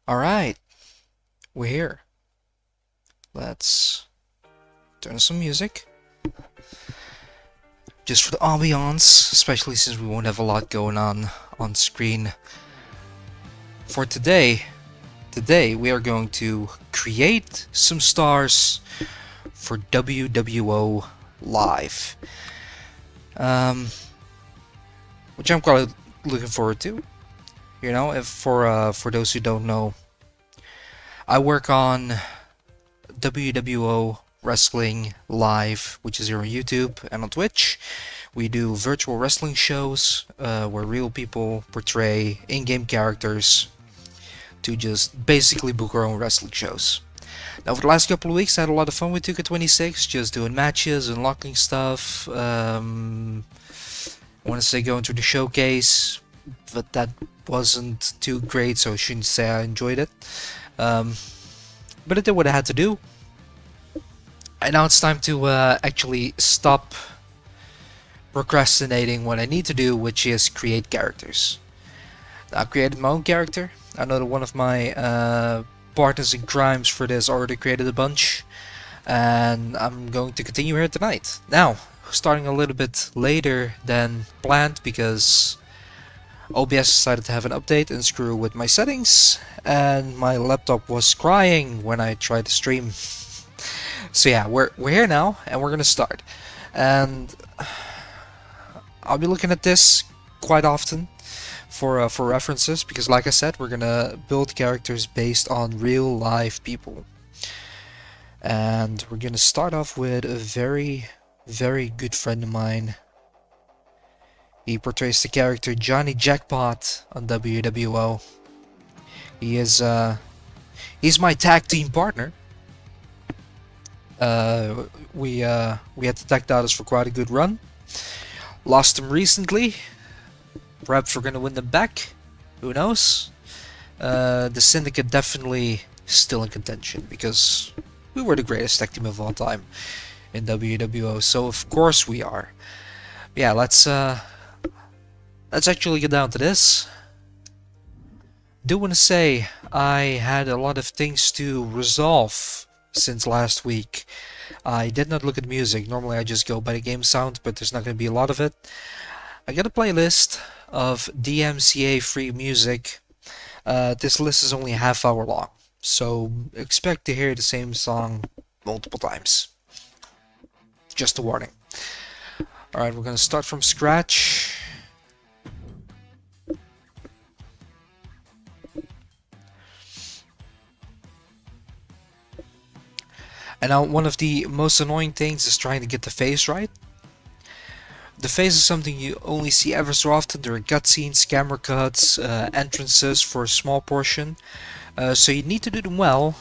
Alright, we're here. Let's turn on some music. Just for the ambiance, especially since we won't have a lot going on screen. For today we are going to create some stars for WWO Live. Which I'm quite looking forward to. You know, if for those who don't know, I work on WWO Wrestling Live, which is here on YouTube and on Twitch. We do virtual wrestling shows where real people portray in-game characters to just basically book our own wrestling shows. Now, for the last couple of weeks, I had a lot of fun with 2K26, just doing matches, unlocking stuff. I want to say going through the showcase, but that wasn't too great, so I shouldn't say I enjoyed it. But it did what I had to do. And now it's time to actually stop procrastinating what I need to do, which is create characters. I created my own character. I know that one of my partners in crimes for this already created a bunch, and I'm going to continue here tonight. Now, starting a little bit later than planned because OBS decided to have an update and screw with my settings, and my laptop was crying when I tried to stream. So yeah, we're here now, and we're gonna start. And I'll be looking at this quite often for references, because like I said, we're gonna build characters based on real live people. And we're gonna start off with a very, very good friend of mine. He portrays the character Johnny Jackpot on WWO. He's my tag team partner. We had the tag titles for quite a good run. Lost them recently. Perhaps we're gonna win them back. Who knows? The Syndicate definitely still in contention because we were the greatest tag team of all time in WWO. So of course we are. But yeah, let's actually get down to this. Do want to say I had a lot of things to resolve since last week. I did not look at music. Normally I just go by the game sound, but there's not going to be a lot of it. I got a playlist of DMCA free music. This list is only a half hour long, so expect to hear the same song multiple times. Just a warning. Alright, we're going to start from scratch. And now one of the most annoying things is trying to get the face right. The face is something you only see ever so often during cutscenes, camera cuts, entrances for a small portion. So you need to do them well,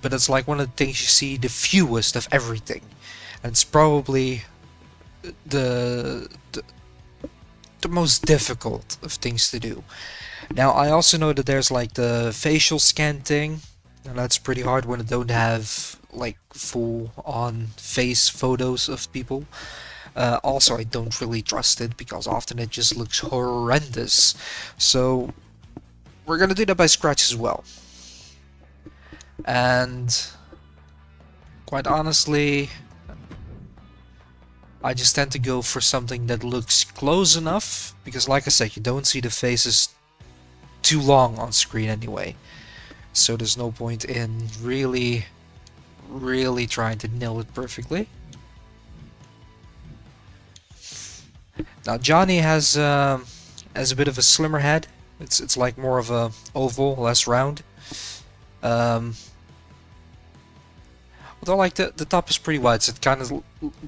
but it's like one of the things you see the fewest of everything. And it's probably the most difficult of things to do. Now I also know that there's like the facial scan thing, and that's pretty hard when I don't have like full on face photos of people. Also, I don't really trust it because often it just looks horrendous. So we're gonna do that by scratch as well. And quite honestly, I just tend to go for something that looks close enough, because like I said, you don't see the faces too long on screen anyway. So there's no point in really trying to nail it perfectly. Now Johnny has a bit of a slimmer head. It's like more of a oval, less round. Although like the top is pretty wide, so it kind of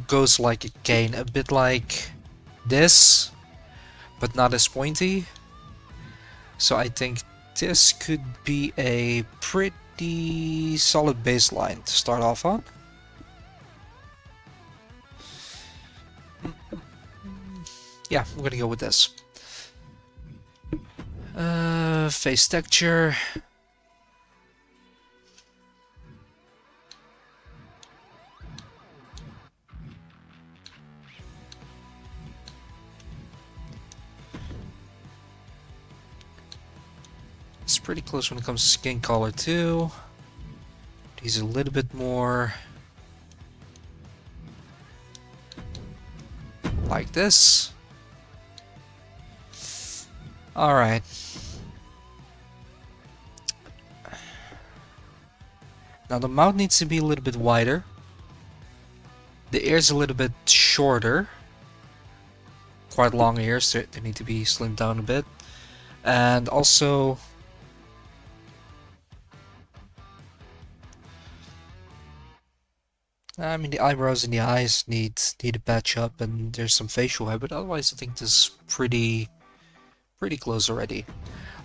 goes like a cane, a bit like this, but not as pointy. So I think this could be a pretty solid baseline to start off on. Yeah, I'm gonna go with this. Face texture. It's pretty close when it comes to skin color too. He's a little bit more like this. Alright. Now the mouth needs to be a little bit wider. The ears a little bit shorter. Quite long ears, they need to be slimmed down a bit. And also I mean, the eyebrows and the eyes need a patch up, and there's some facial hair, but otherwise I think this is pretty close already.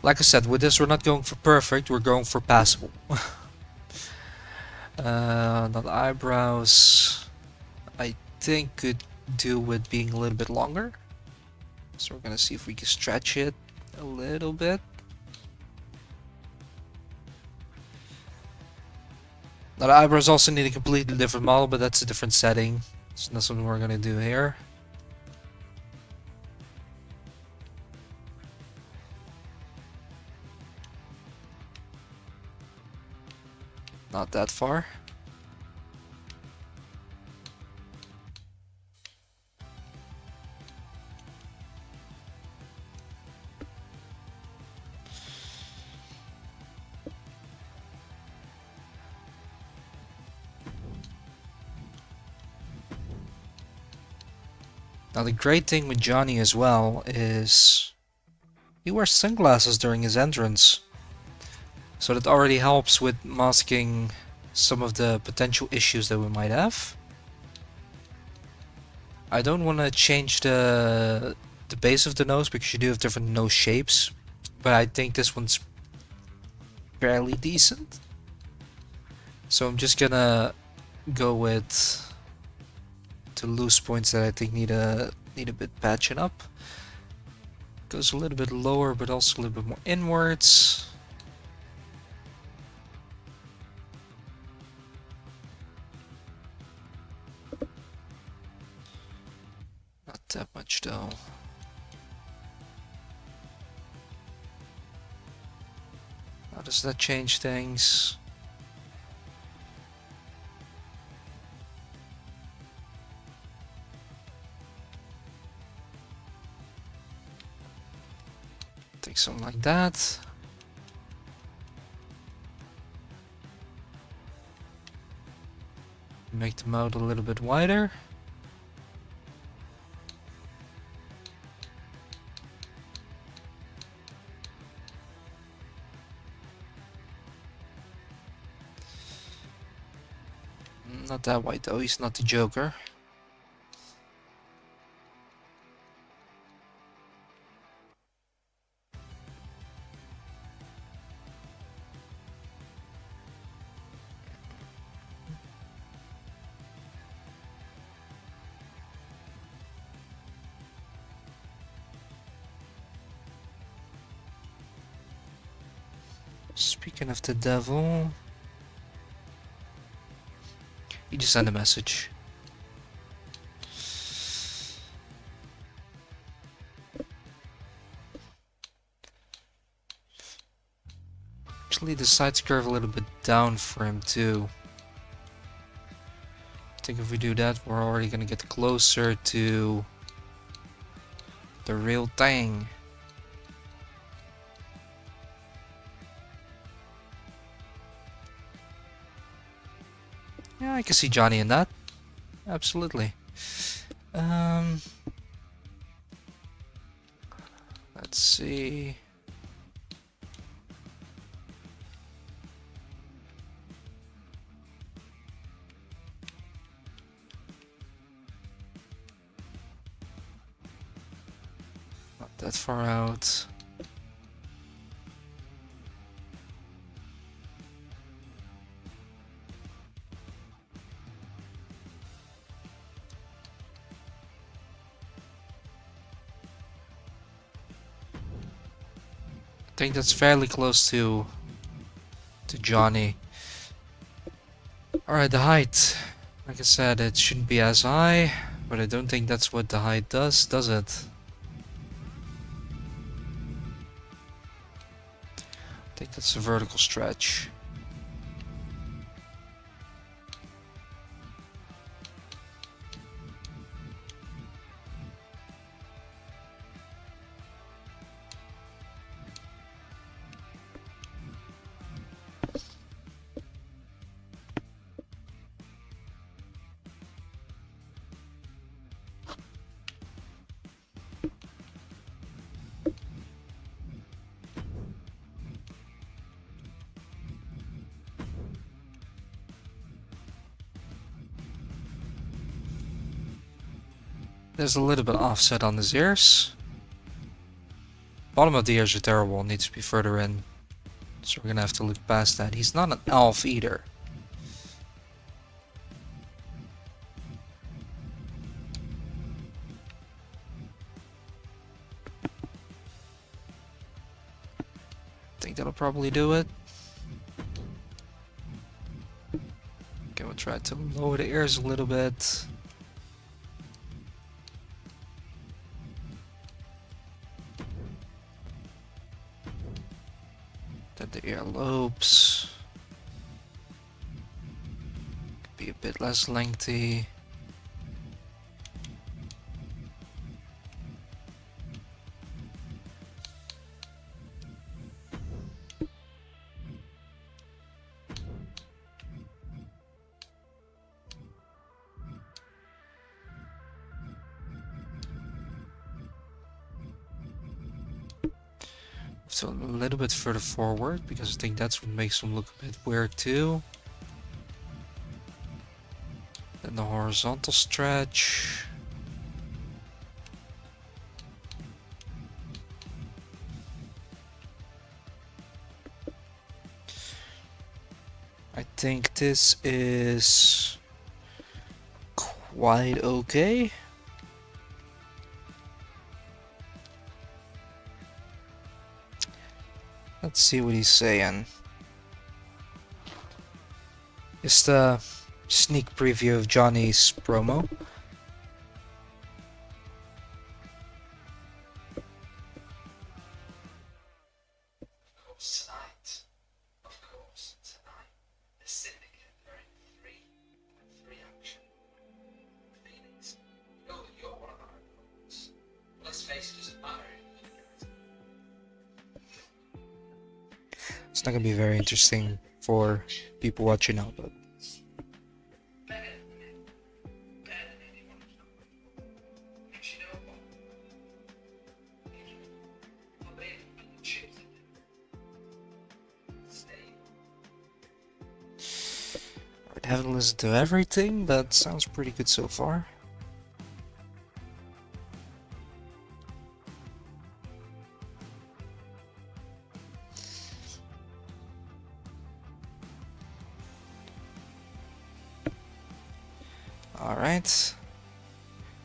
Like I said, with this we're not going for perfect, we're going for passable. Now the eyebrows I think could do with being a little bit longer. So we're gonna see if we can stretch it a little bit. Now the eyebrows also need a completely different model, but that's a different setting. It's not something we're gonna do here. Not that far. Now the great thing with Johnny as well is he wears sunglasses during his entrance. So that already helps with masking some of the potential issues that we might have. I don't want to change the base of the nose because you do have different nose shapes, but I think this one's fairly decent. So I'm just gonna go with the loose points that I think need a bit patching up. Goes a little bit lower, but also a little bit more inwards. Not that much though. How does that change things? Take something like that. Make the mouth a little bit wider. Not that wide though, he's not the Joker. Speaking of the devil, he just sent a message. Actually, the sides curve a little bit down for him too. I think if we do that, we're already gonna get closer to the real thing. Yeah, I can see Johnny in that. Absolutely. Let's see. Not that far out. I think that's fairly close to Johnny. Alright, the height. Like I said, it shouldn't be as high, but I don't think that's what the height does it? I think that's a vertical stretch. There's a little bit offset on his ears. Bottom of the ears are terrible, needs to be further in. So we're gonna have to look past that. He's not an elf either. I think that'll probably do it. Okay, we'll try to lower the ears a little bit. Then the earlobes could be a bit less lengthy. So a little bit further forward, because I think that's what makes them look a bit weird too. Then the horizontal stretch. I think this is quite okay. Let's see what he's saying. It's the sneak preview of Johnny's promo. It's not gonna be very interesting for people watching now, but I haven't listened to everything, but sounds pretty good so far. Alright,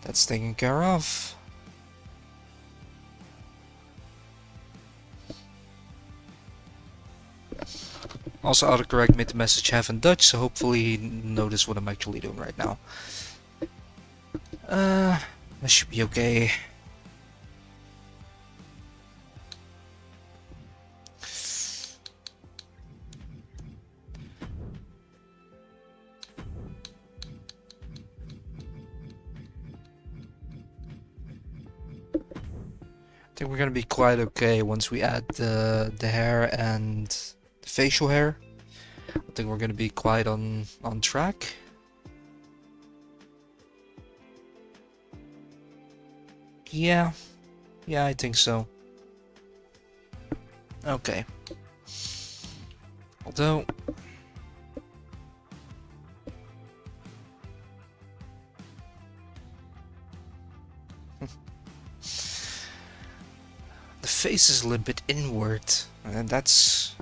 that's taken care of. Also, autocorrect made the message half in Dutch, so hopefully you notice what I'm actually doing right now. That should be okay. I think we're gonna be quite okay once we add the hair and the facial hair. I think we're gonna be quite on track. Yeah, I think so. Okay. Although the face is a little bit inward, and that's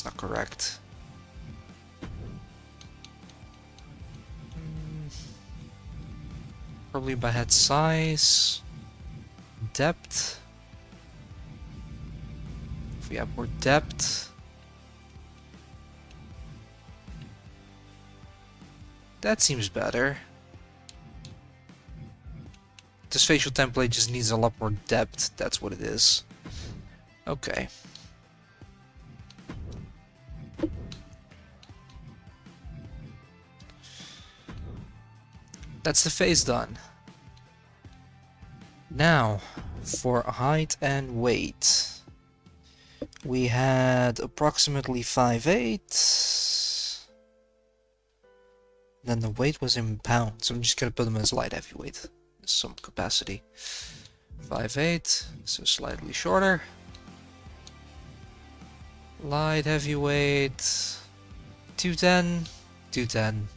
not correct. Probably by head size, depth. If we have more depth, that seems better. This facial template just needs a lot more depth, that's what it is. Okay. That's the face done. Now, for height and weight. We had approximately 5'8". Then the weight was in pounds, so I'm just gonna put him as light heavyweight. Some capacity. 5'8", so slightly shorter. Light heavyweight. 210. 210.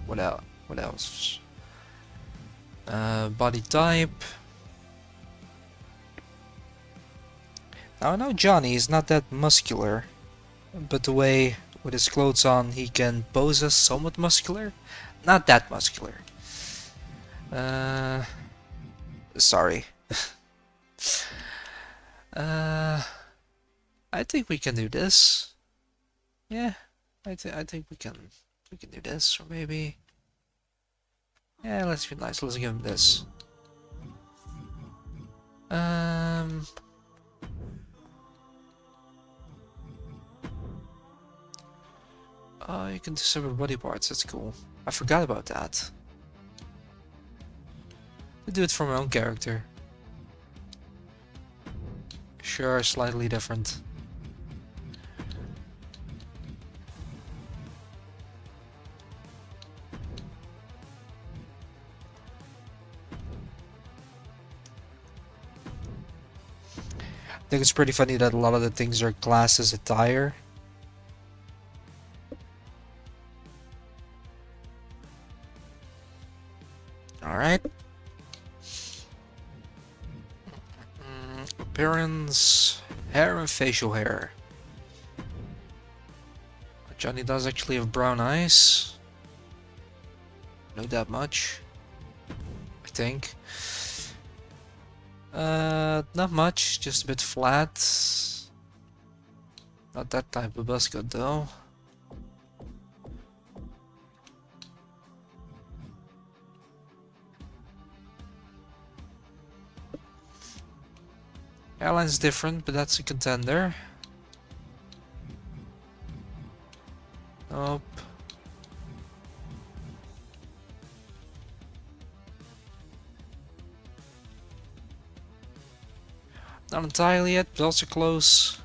What else? What else? Body type. Now I know Johnny is not that muscular, but the way with his clothes on he can pose as somewhat muscular. Not that muscular. Sorry. I think we can do this. Yeah, I think we can do this, or maybe. Yeah, let's be nice. Let's give him this. Oh, you can do separate body parts. That's cool. I forgot about that. I do it for my own character. Sure, slightly different. I think it's pretty funny that a lot of the things are classed as attire. Alright. Appearance, hair and facial hair. Johnny does actually have brown eyes. Not that much, I think. Not much, just a bit flat. Not that type of buzz cut though. Airline's different, but that's a contender. Nope. Not entirely yet, but also close.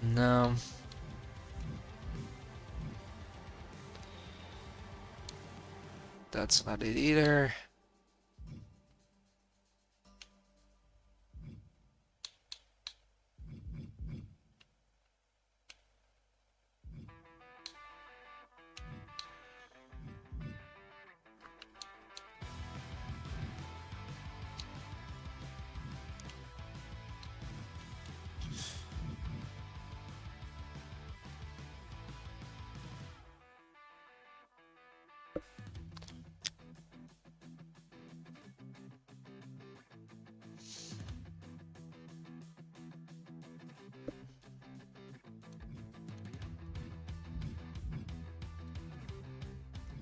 No. That's not it either.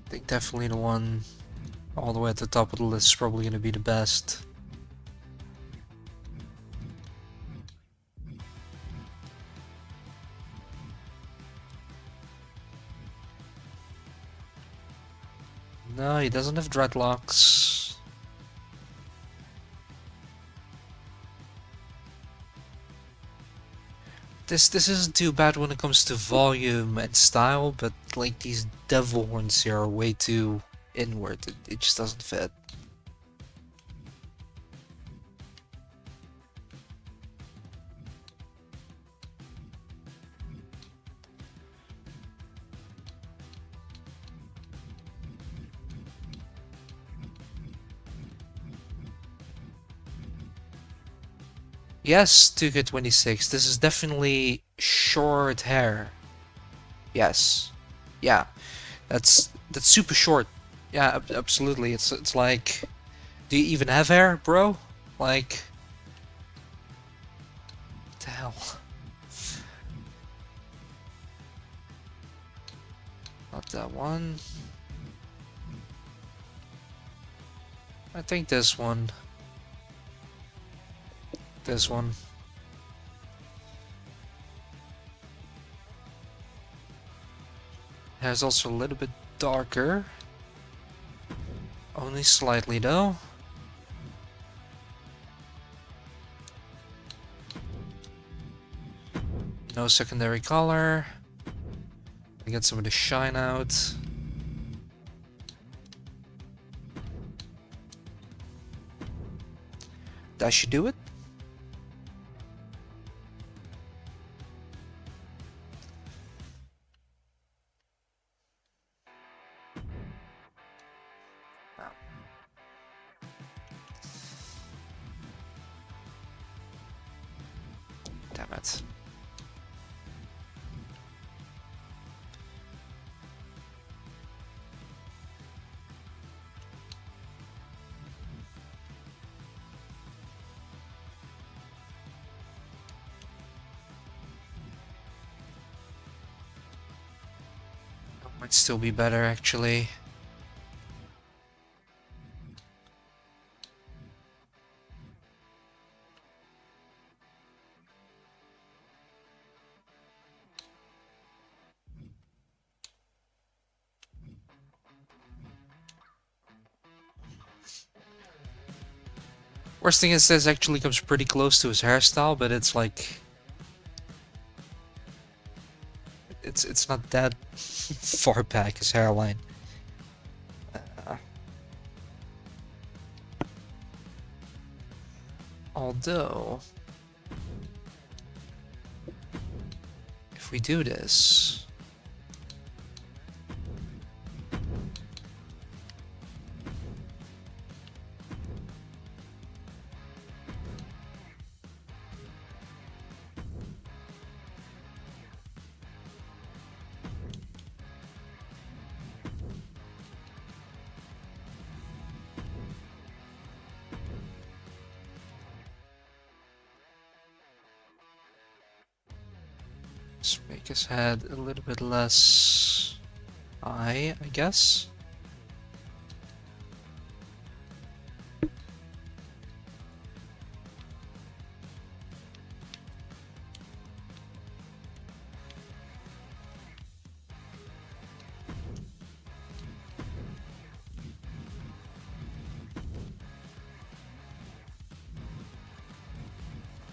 I think definitely the one all the way at the top of the list is probably going to be the best. No, he doesn't have dreadlocks. This isn't too bad when it comes to volume and style, but like these devil horns here are way too inward. It just doesn't fit. Yes, 2K26. This is definitely short hair. Yes. Yeah. That's super short. Yeah, absolutely. It's like, do you even have hair, bro? Like, what the hell? Not that one. I think this one. This one. Hair's also a little bit darker. Only slightly though. No secondary color. Get some of the shine out. That should do it. Damn it. Might still be better actually. Worst thing is this actually comes pretty close to his hairstyle, but it's like it's not that far back, his hairline. Although if we do this, let's make his head a little bit less high, I guess.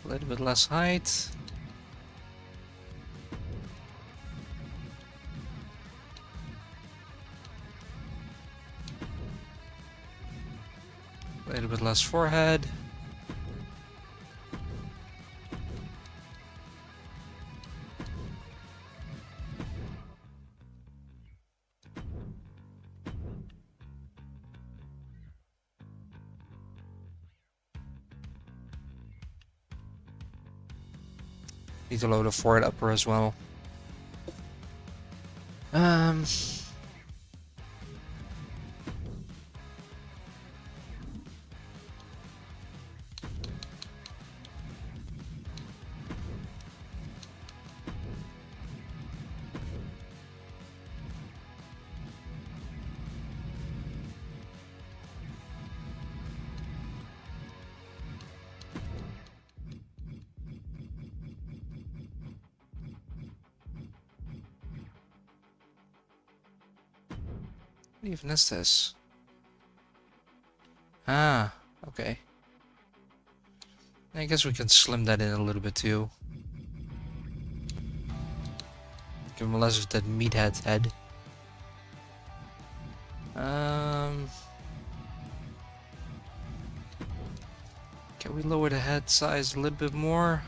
A little bit less height. A little bit less forehead. Need to load the forehead upper as well. What even is this? Ah, okay. I guess we can slim that in a little bit too. Give him less of that meathead head. Can we lower the head size a little bit more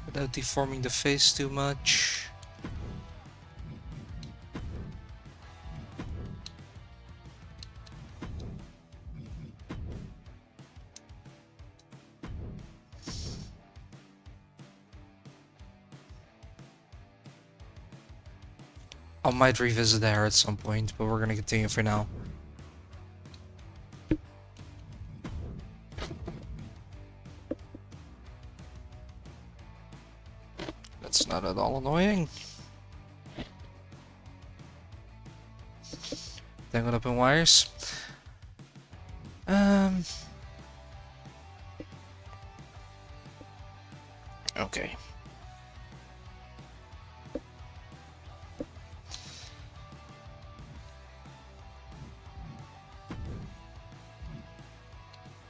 without deforming the face too much? I might revisit the hair at some point, but we're gonna continue for now. That's not at all annoying. tangled up in wires. Okay.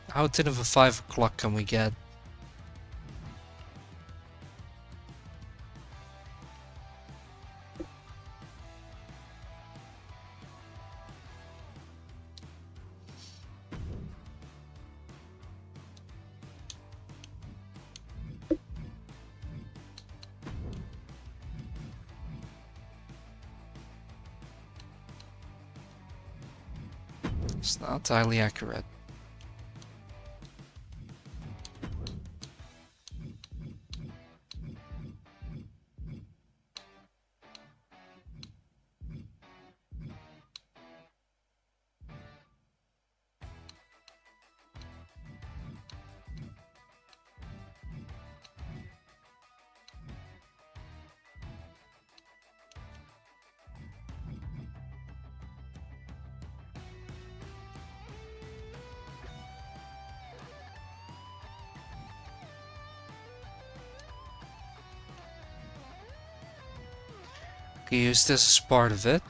How thin of a 5 o'clock can we get? It's not entirely accurate. Can use this as part of it.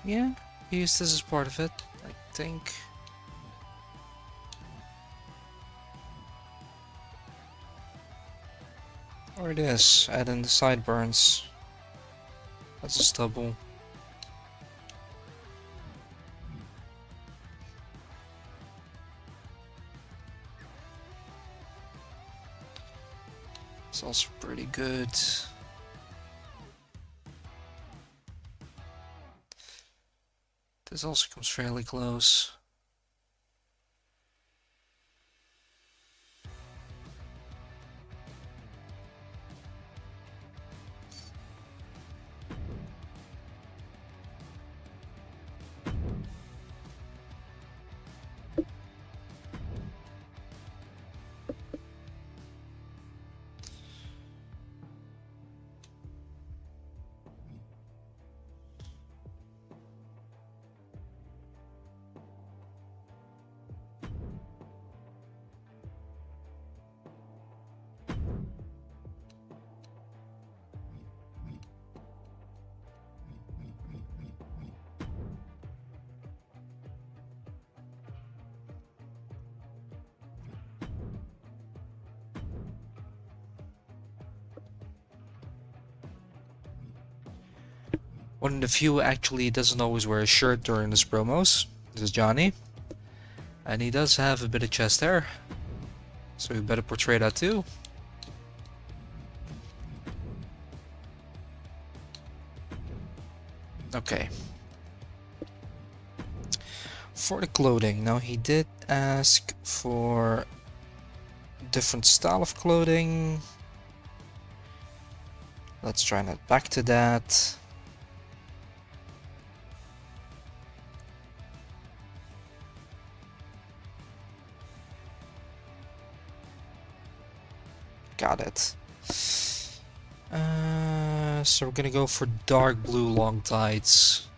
Yeah, use this as part of it, I think. Or it is, add in the sideburns. That's a stubble. It's also pretty good. This also comes fairly close. One of the few actually doesn't always wear a shirt during his promos. This is Johnny. And he does have a bit of chest hair. So we better portray that too. Okay. For the clothing, now he did ask for different style of clothing. Let's try not back to that. Got it. So we're gonna go for dark blue long tights.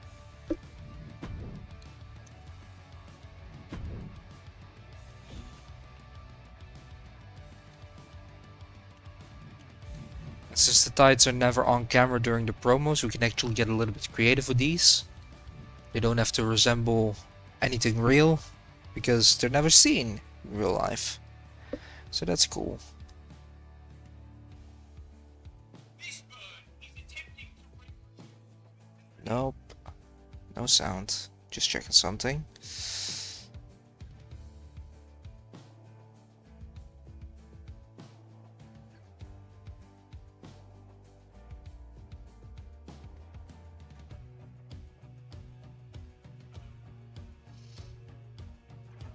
Since the tights are never on camera during the promos, we can actually get a little bit creative with these. They don't have to resemble anything real, because they're never seen in real life. So that's cool. Nope. No sound. Just checking something.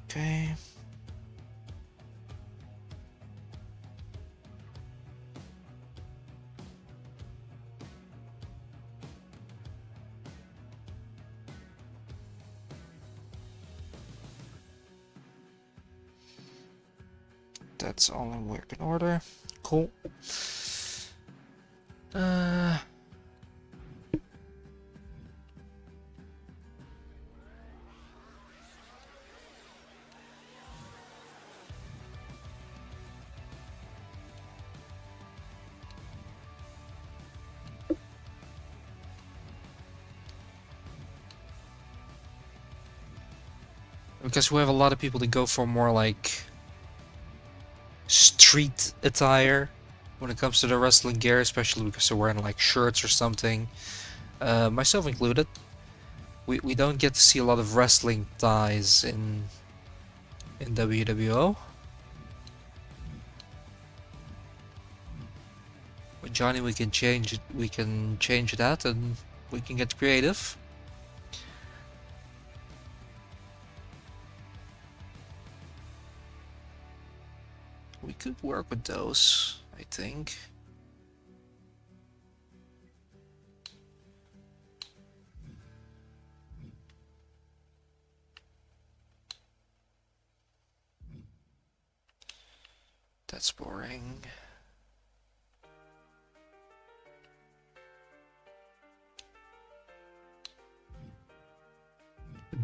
Okay. That's all in working order. Cool. Uh, because we have a lot of people that go for more like street attire when it comes to the wrestling gear, especially because they're wearing like shirts or something. Myself included. We don't get to see a lot of wrestling ties in WWO. With Johnny, we can change it. We can change that, and we can get creative. We could work with those, I think. That's boring.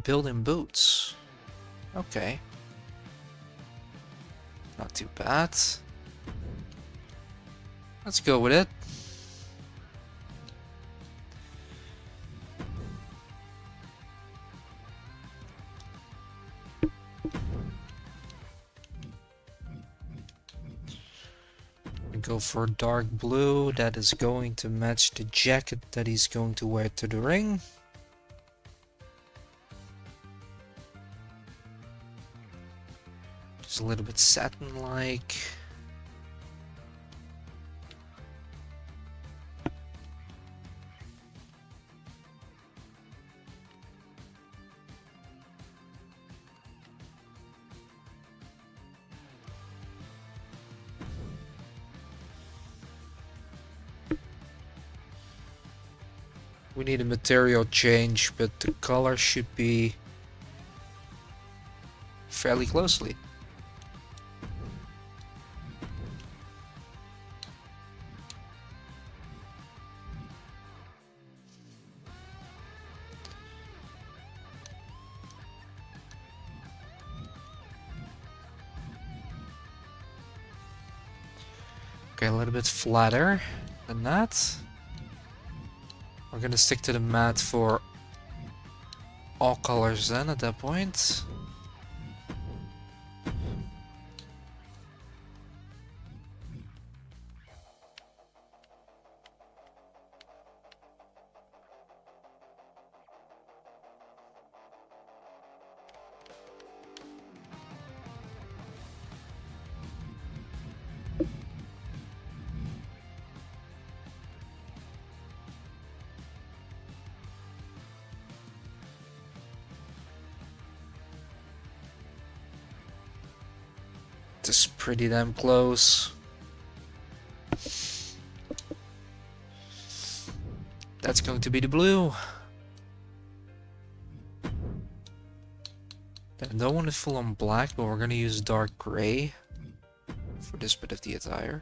Building boots. Okay. Not too bad. Let's go with it. We go for dark blue. That is going to match the jacket that he's going to wear to the ring. Just a little bit satin-like. We need a material change, but the color should be fairly closely. Okay, a little bit flatter than that. We're gonna stick to the mat for all colors then at that point. Just pretty damn close. That's going to be the blue. I don't want it full on black, but we're gonna use dark gray for this bit of the attire.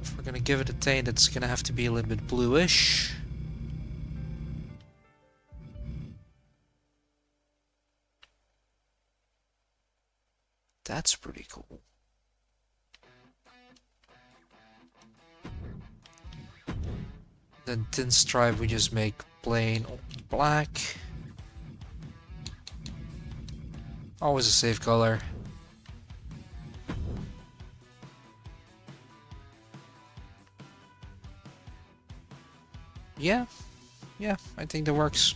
If we're gonna give it a taint, it's gonna have to be a little bit bluish. That's pretty cool. Then thin stripe we just make plain black. Always a safe color. Yeah, I think that works.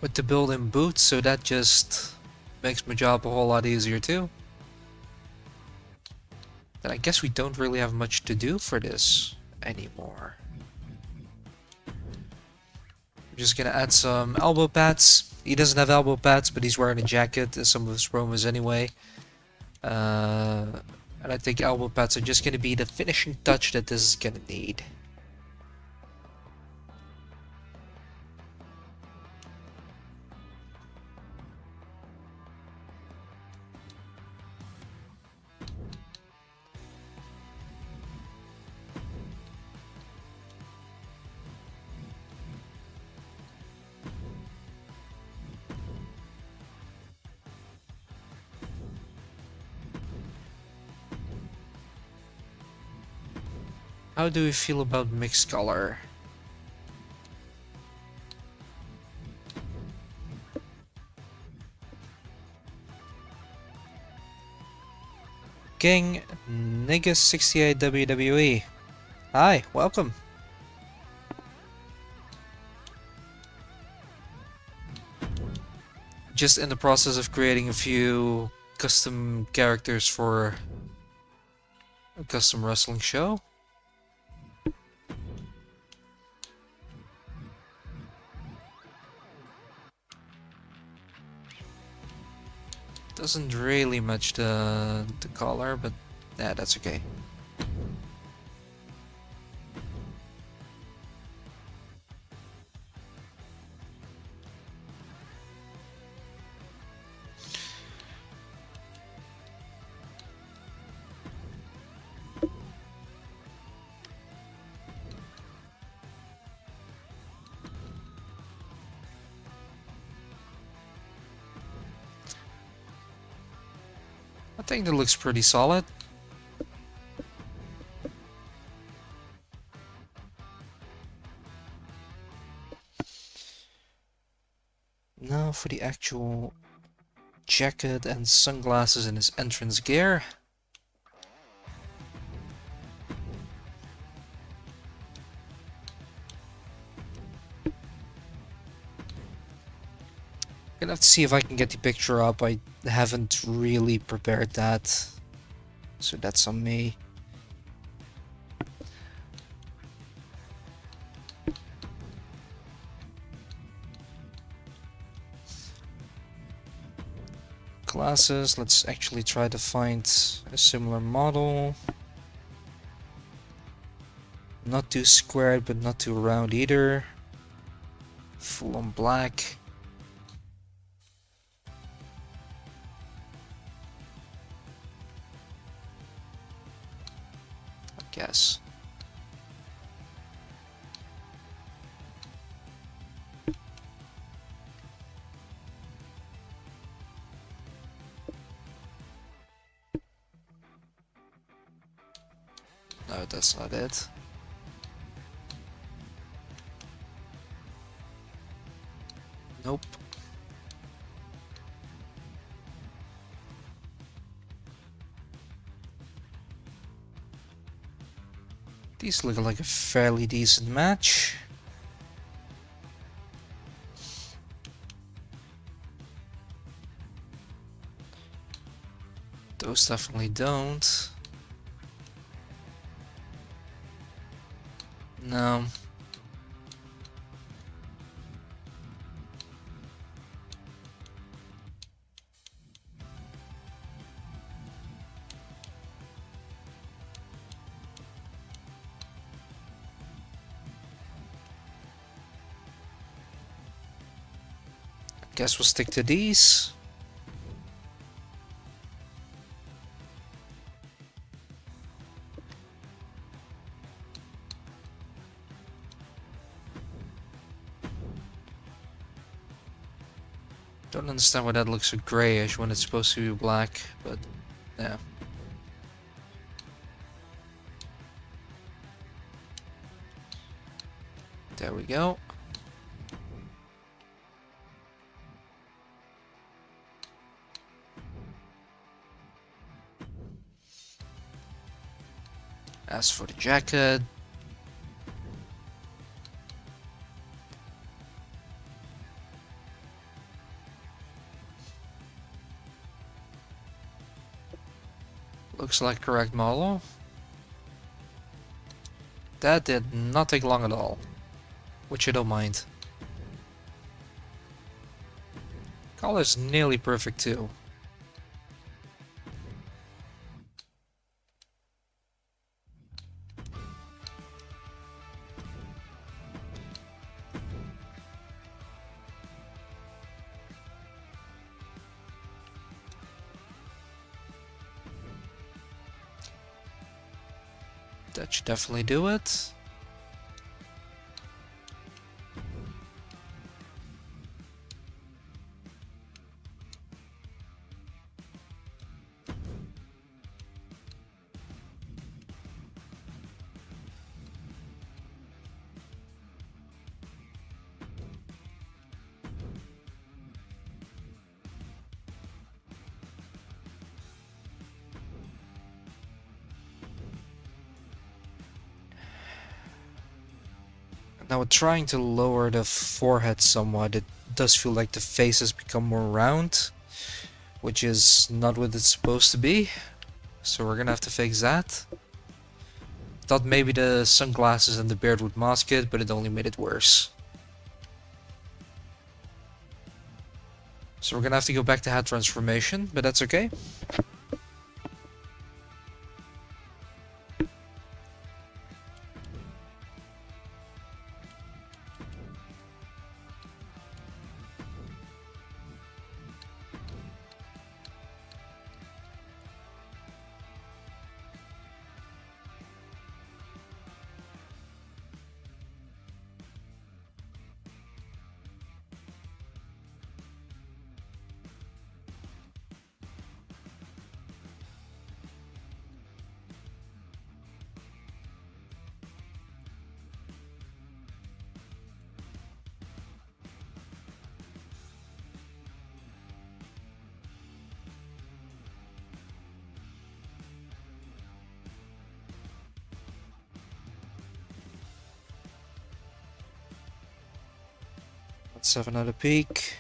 With the built-in boots, so that just makes my job a whole lot easier too. Then I guess we don't really have much to do for this anymore. We're just gonna add some elbow pads. He doesn't have elbow pads, but he's wearing a jacket and some of his promos anyway. And I think elbow pads are just gonna be the finishing touch that this is gonna need. How do we feel about mixed color? King Niggas 68 WWE. Hi, welcome. Just in the process of creating a few custom characters for a custom wrestling show. Doesn't really match the color, but yeah, that's okay. I think that looks pretty solid. Now for the actual jacket and sunglasses in his entrance gear. Gonna have to see if I can get the picture up. I haven't really prepared that, so that's on me. Glasses, let's actually try to find a similar model. Not too squared, but not too round either. Full on black. I guess. No, that's not it. Nope. These look like a fairly decent match. Those definitely don't. No. Guess we'll stick to these. Don't understand why that looks so grayish when it's supposed to be black, but yeah. There we go. As for the jacket, looks like correct model. That did not take long at all, which I don't mind. Color's nearly perfect too. That should definitely do it. Now, with trying to lower the forehead somewhat, it does feel like the face has become more round, which is not what it's supposed to be. So we're gonna have to fix that. Thought maybe the sunglasses and the beard would mask it, but it only made it worse. So we're gonna have to go back to hat transformation, but that's okay. Let's have another peek.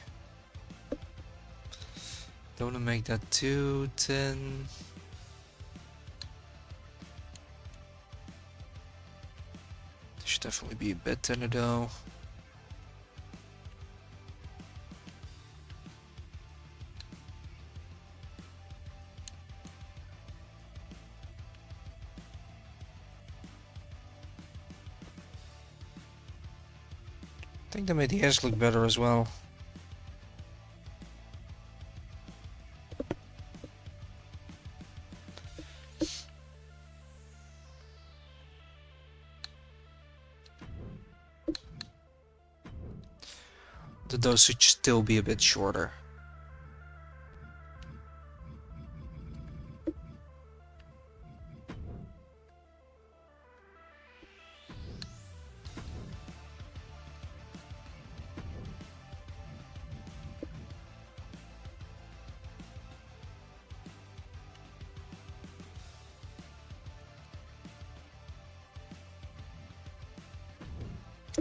Don't want to make that too thin. This should definitely be a bit thinner though. I think that made the ears look better as well. The dosage should still be a bit shorter.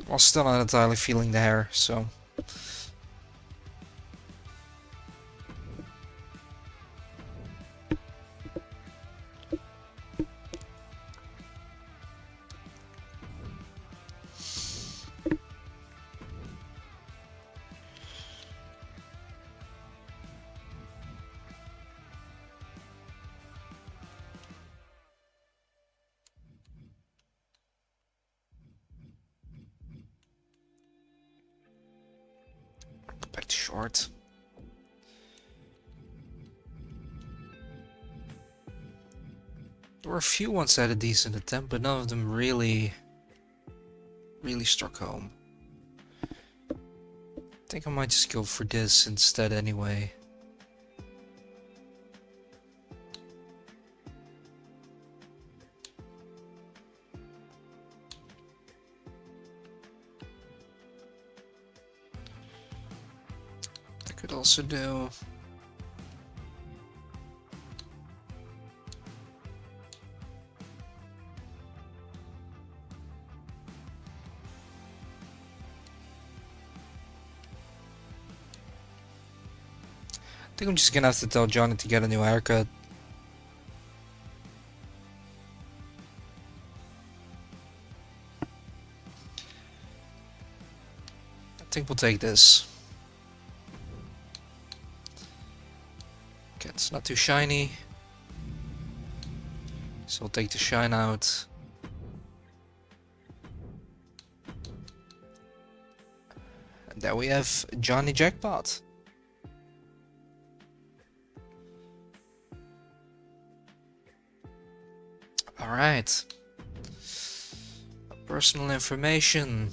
While still not entirely feeling the hair, so... back to short. There were a few ones that had a decent attempt, but none of them really struck home. I think I might just go for this instead anyway. I could also do... I think I'm just gonna have to tell Johnny to get a new haircut. I think we'll take this. Okay, it's not too shiny. So we'll take the shine out. And there we have Johnny Jackpot. Alright. Personal information.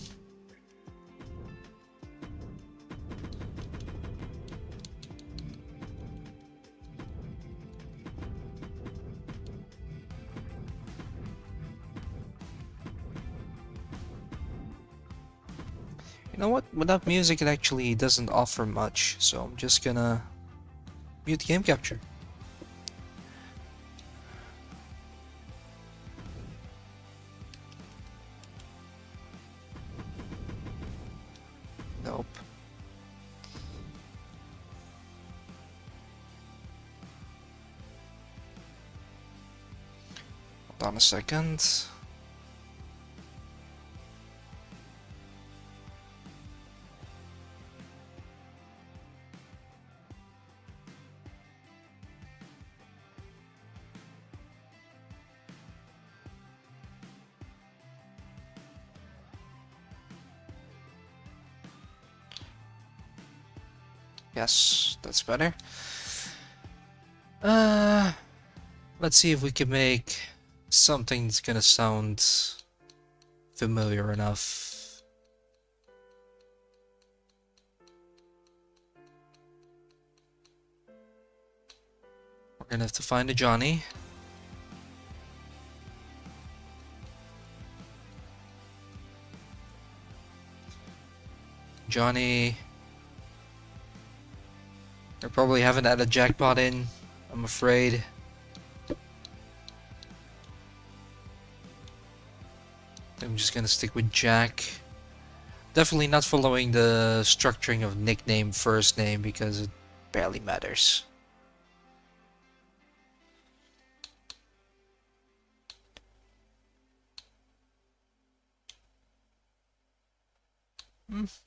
You know what? Without music it actually doesn't offer much, so I'm just gonna mute the game capture. on a second. Yes, that's better. Let's see if we can make something that's gonna sound familiar enough. We're gonna have to find a Johnny. Johnny. I probably haven't had a jackpot in, I'm afraid. I'm just gonna stick with Jack. Definitely not following the structuring of nickname first name because it barely matters.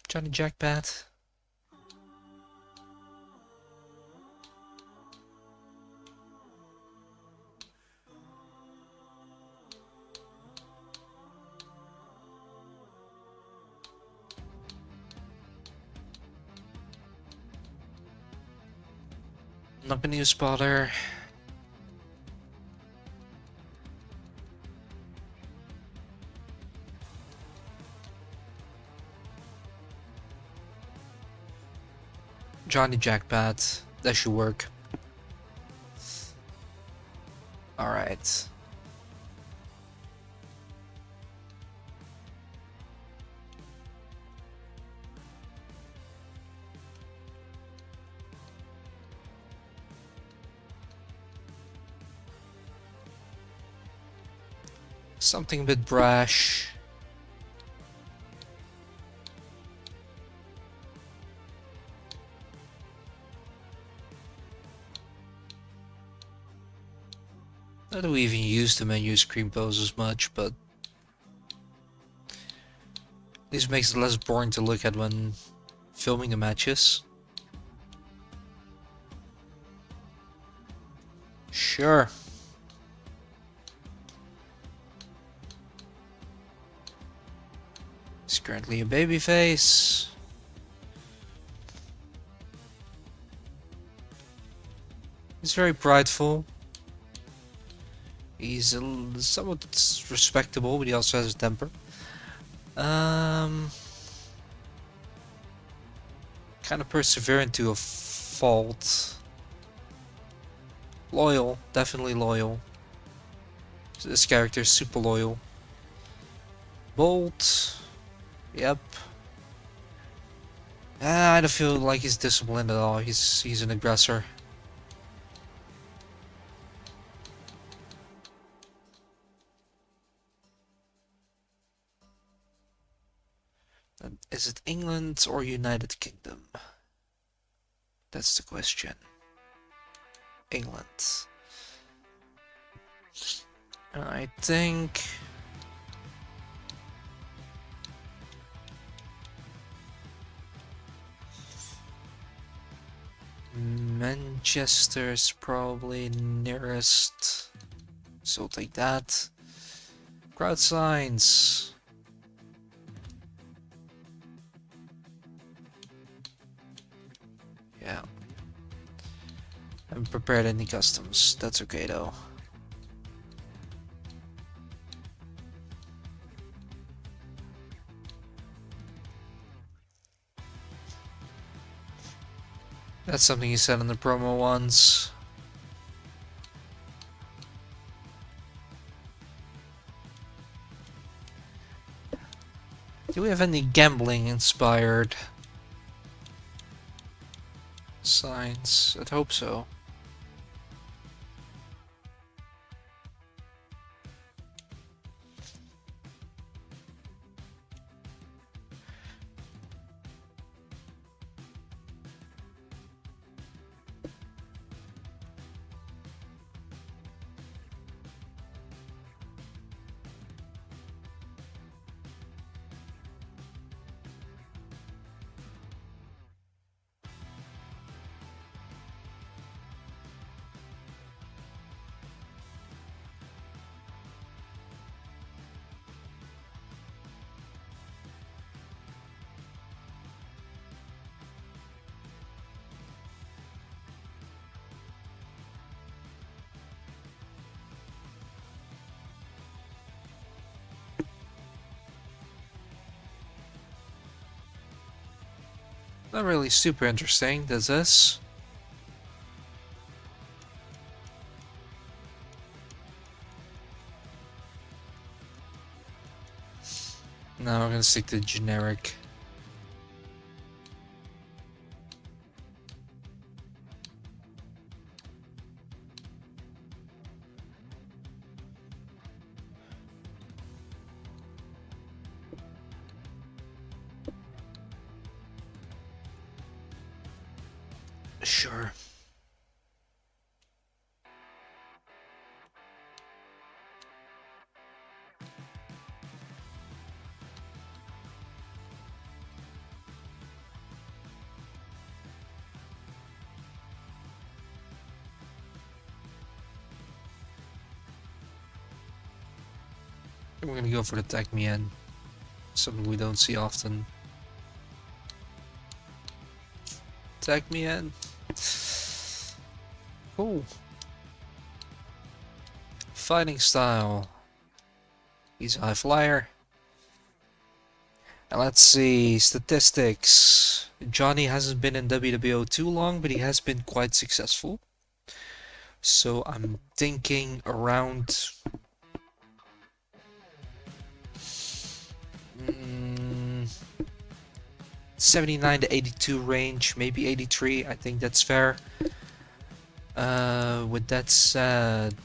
Johnny Jackpot. Not gonna use spotter. Johnny Jackpot. That should work. Alright. Something a bit brash. Not that we even use the menu screen poses much, but this makes it less boring to look at when filming the matches. Sure. He's currently a babyface. He's very prideful. He's somewhat respectable, but he also has a temper. Kind of perseverant to a fault. Loyal, definitely loyal. This character is super loyal. Bold. Yep. I don't feel like he's disciplined at all. He's an aggressor. Is it England or United Kingdom? That's the question. England. I think Manchester's probably nearest, so I'll take that. Crowd signs. Yeah. I haven't prepared any customs. That's okay though. That's something you said in the promo once. Do we have any gambling inspired signs? I'd hope so. Not really super interesting, does this? No, we're gonna stick to generic. Sure. We're gonna go for the tag me in. Something we don't see often. Tag me in. Cool. Fighting style. He's a high flyer. And let's see, statistics. Johnny hasn't been in WWO too long, but he has been quite successful. So I'm thinking around 79 to 82 range, maybe 83. I think that's fair. With that said,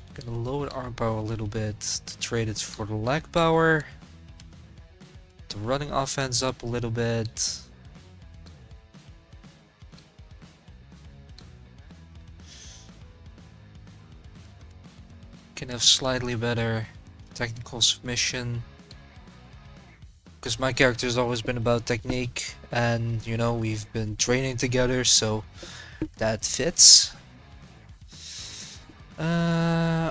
I'm gonna lower the arm power a little bit to trade it for the leg power. The running offense up a little bit. Can have slightly better technical submission. Because my character has always been about technique, and you know, we've been training together, so that fits.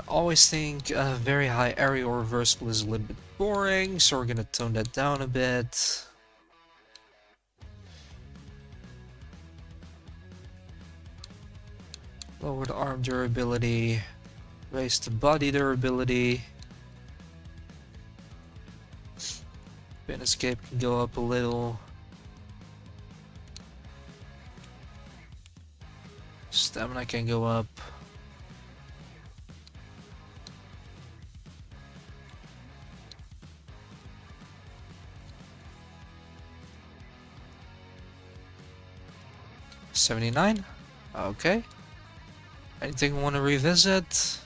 Always think very high aerial reversal is a little bit boring, so we're gonna tone that down a bit. Lower the arm durability, raise the body durability. Pin escape can go up a little. Stamina can go up. $79. Okay. Anything we want to revisit?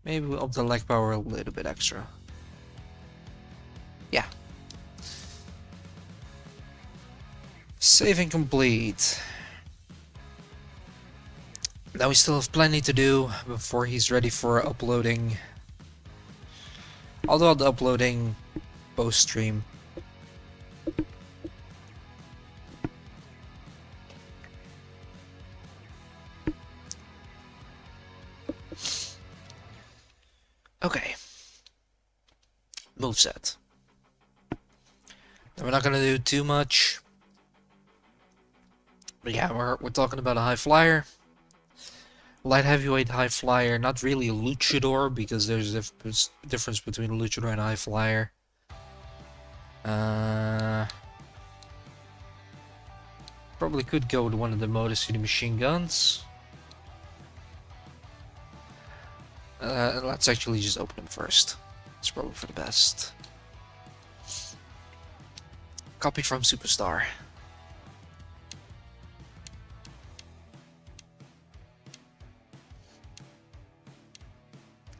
Maybe we'll up the leg power a little bit extra. Yeah. Saving complete. Now we still have plenty to do before he's ready for uploading. Although I'll be uploading post-stream. Okay. Moveset. Now we're not gonna do too much. But yeah, we're talking about a high flyer. Light heavyweight high flyer, not really a luchador because there's a difference between a luchador and a high flyer. Probably could go with one of the Motor City machine guns. Let's actually just open them first. It's probably for the best. Copy from Superstar.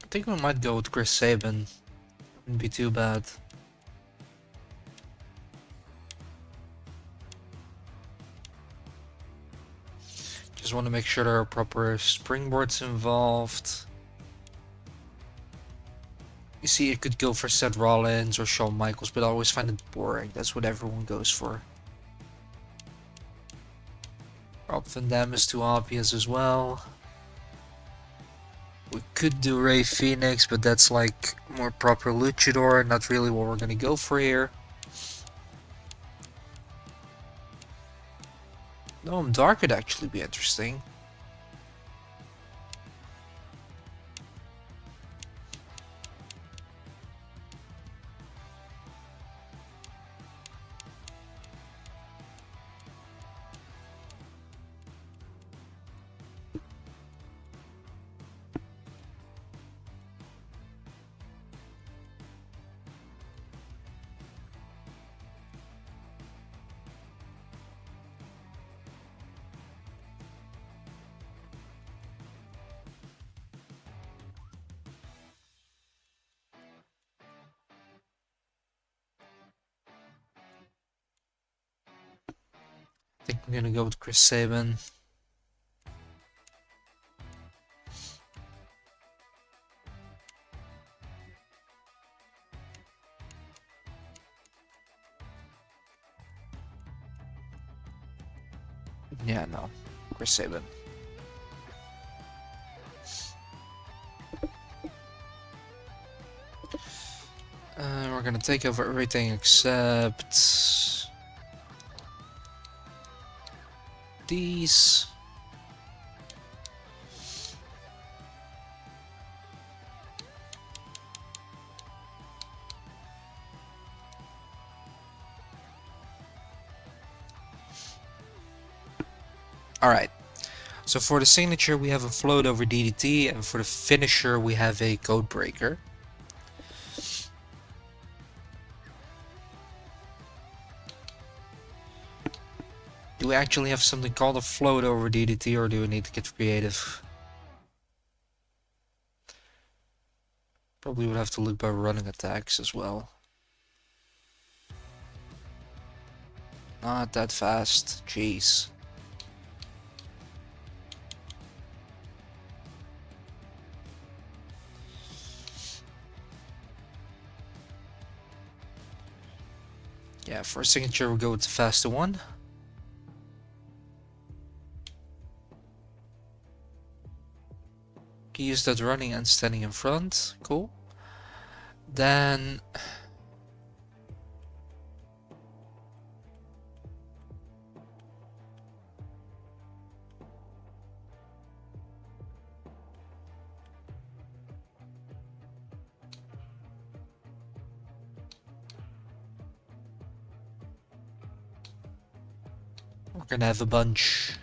I think we might go with Chris Sabin. Wouldn't be too bad. Just want to make sure there are proper springboards involved. You see, it could go for Seth Rollins or Shawn Michaels, but I always find it boring. That's what everyone goes for. Rob Van Dam is too obvious as well. We could do Ray Phoenix, but that's like more proper luchador, not really what we're gonna go for here. Noam Dar could actually be interesting. I think I'm gonna go with Chris Sabin. Yeah, no. Chris Sabin. We're gonna take over everything except these. Alright, so for the signature we have a float over DDT, and for the finisher we have a code breaker. Do we actually have something called a float over DDT, or do we need to get creative? Probably would have to look by running attacks as well. Not that fast, jeez. Yeah, for a signature we'll go with the faster one. Can use that running and standing in front, cool. Then we're gonna have a bunch.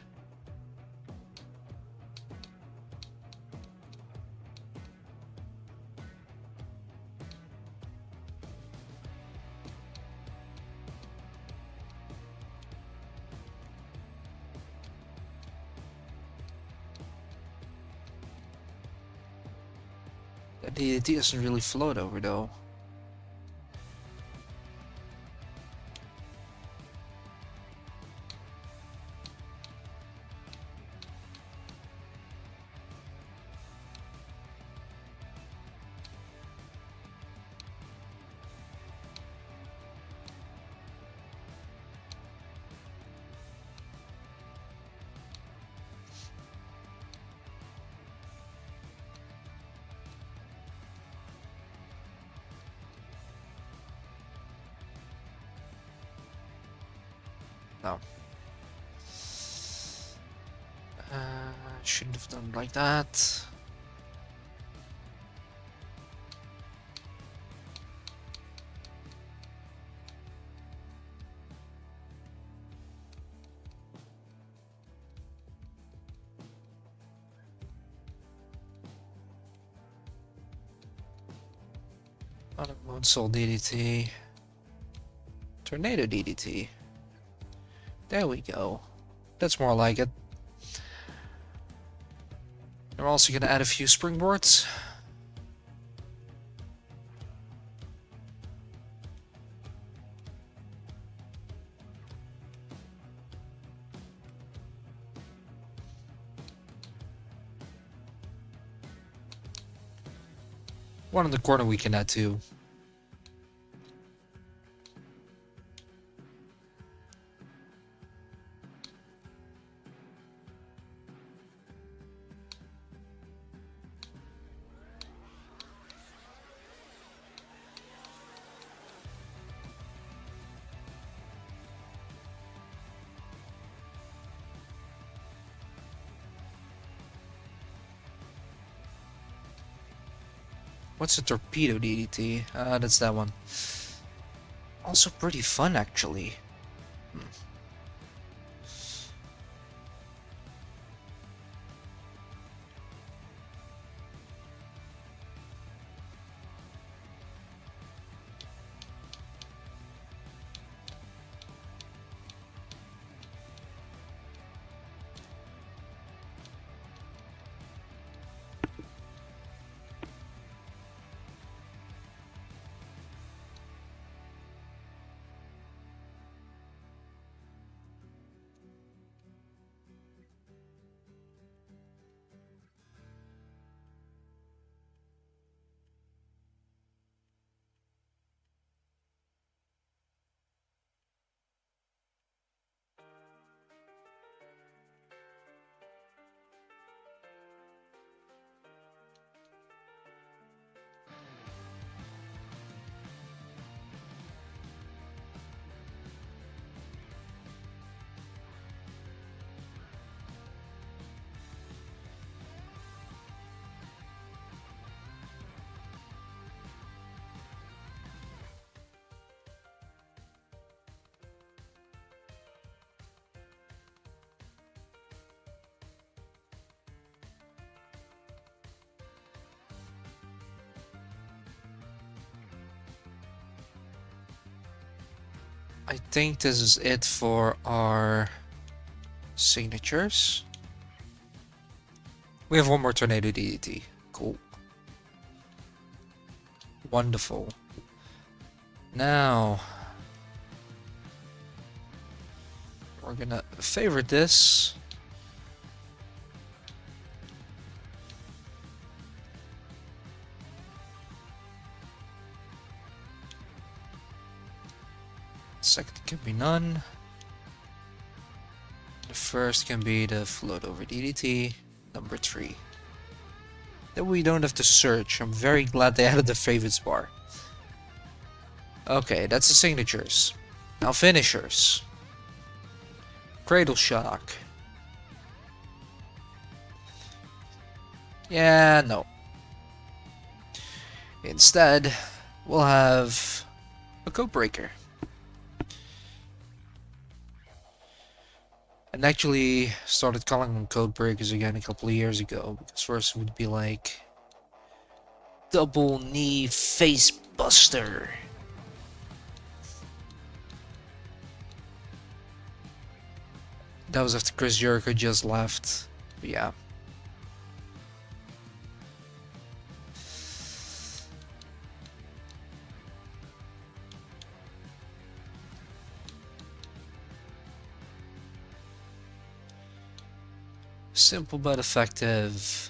That DDT doesn't really float over though. No. Shouldn't have done it like that. Not a Moonsault DDT. Tornado DDT. There we go. That's more like it. We're also gonna add a few springboards. One in the corner we can add too. What's a torpedo DDT? That's that one. Also pretty fun, actually. I think this is it for our signatures. We have one more Tornado DDT. Cool. Wonderful. Now, we're gonna favorite this. Second can be none. The first can be the float over DDT, number 3. Then we don't have to search. I'm very glad they added the favorites bar. Okay, that's the signatures. Now finishers. Cradle Shock. Yeah, no. Instead, we'll have a code breaker. And actually started calling them code breakers again a couple of years ago, because first it would be like double knee face buster. That was after Chris Jericho just left. But yeah. Simple but effective.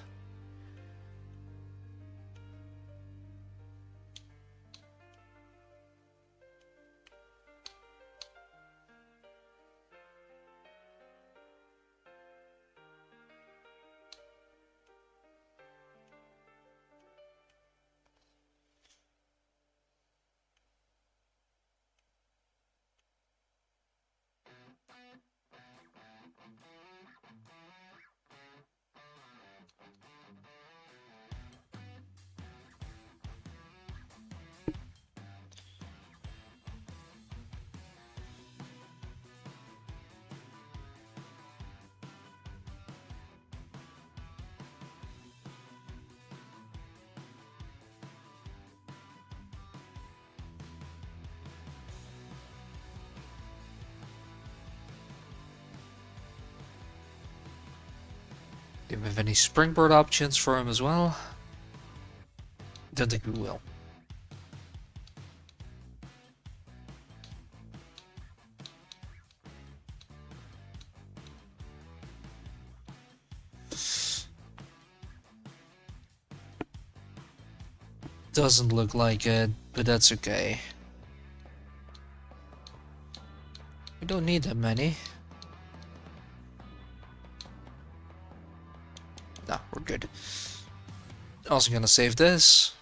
Do we have any springboard options for him as well? Don't think we will. Doesn't look like it, but that's okay. We don't need that many. No, we're good. Also gonna save this.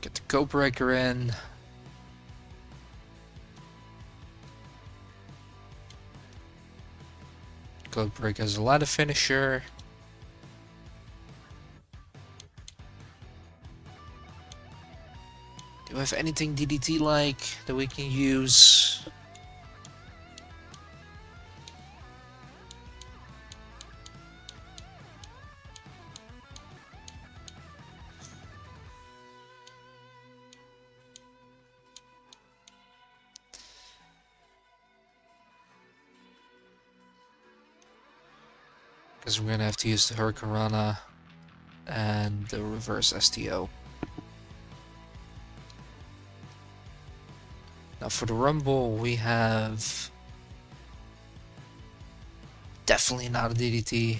Get the code breaker in. Codebreak as a ladder finisher. Do we have anything DDT-like that we can use? Because we're gonna have to use the Hurricane Rana and the reverse STO. Now for the Rumble, we have definitely not a DDT.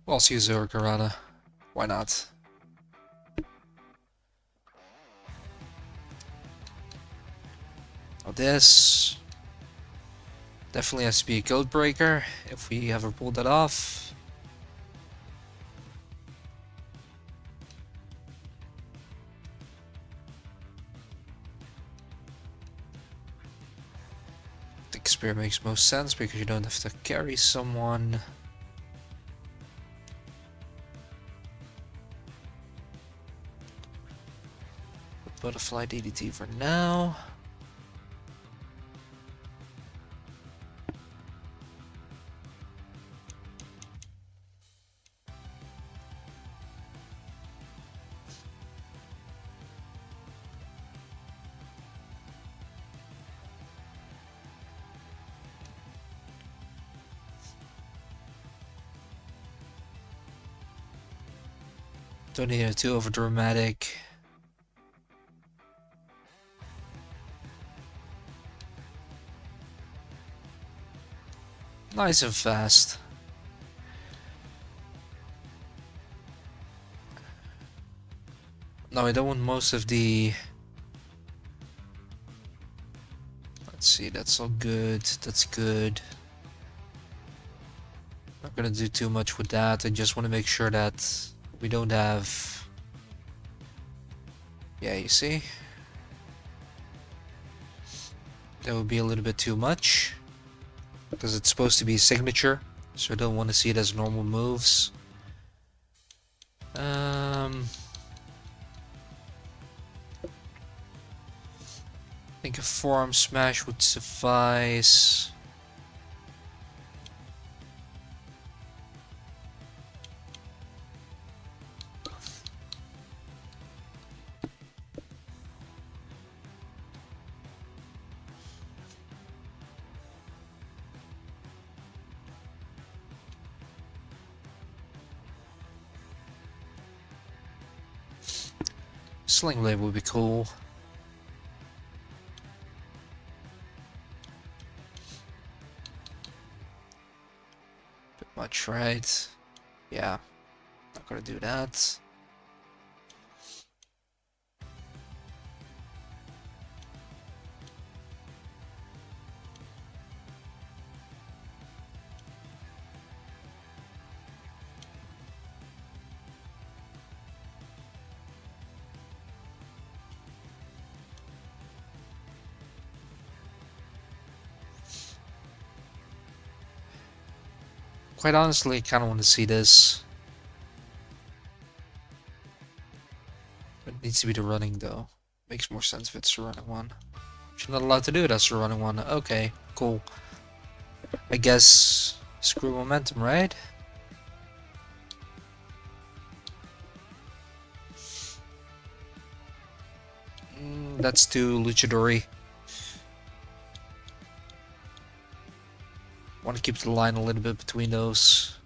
We'll also use Hurricane Rana. Why not? Now this definitely has to be a code breaker if we ever pull that off. I think Spear makes most sense because you don't have to carry someone. Butterfly DDT for now. Don't need it too over dramatic. Nice and fast. No, I don't want most of the... Let's see, that's all good. That's good. Not gonna do too much with that. I just want to make sure that we don't have... Yeah, you see? That would be a little bit too much. Because it's supposed to be signature, so I don't want to see it as normal moves. I think a forearm smash would suffice. Sling Blade would be cool. Bit much, right? Yeah, not gonna do that. Quite honestly, I kind of want to see this. It needs to be the running though. Makes more sense if it's the running one. But you're not allowed to do it as the running one. Okay, cool. I guess screw momentum, right? That's too luchador-y. Want to keep the line a little bit between those.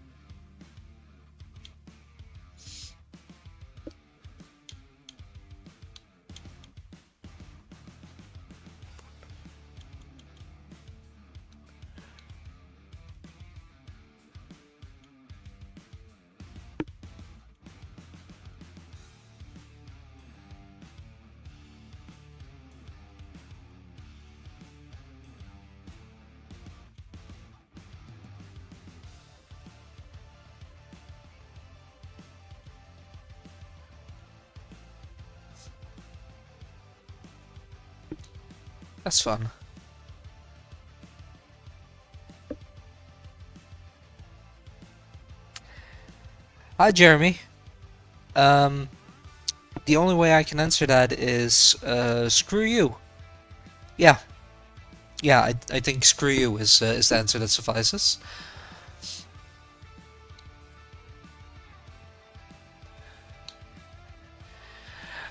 That's fun. Hi, Jeremy. Um, the only way I can answer that is, screw you. Yeah, yeah, I think screw you is the answer that suffices.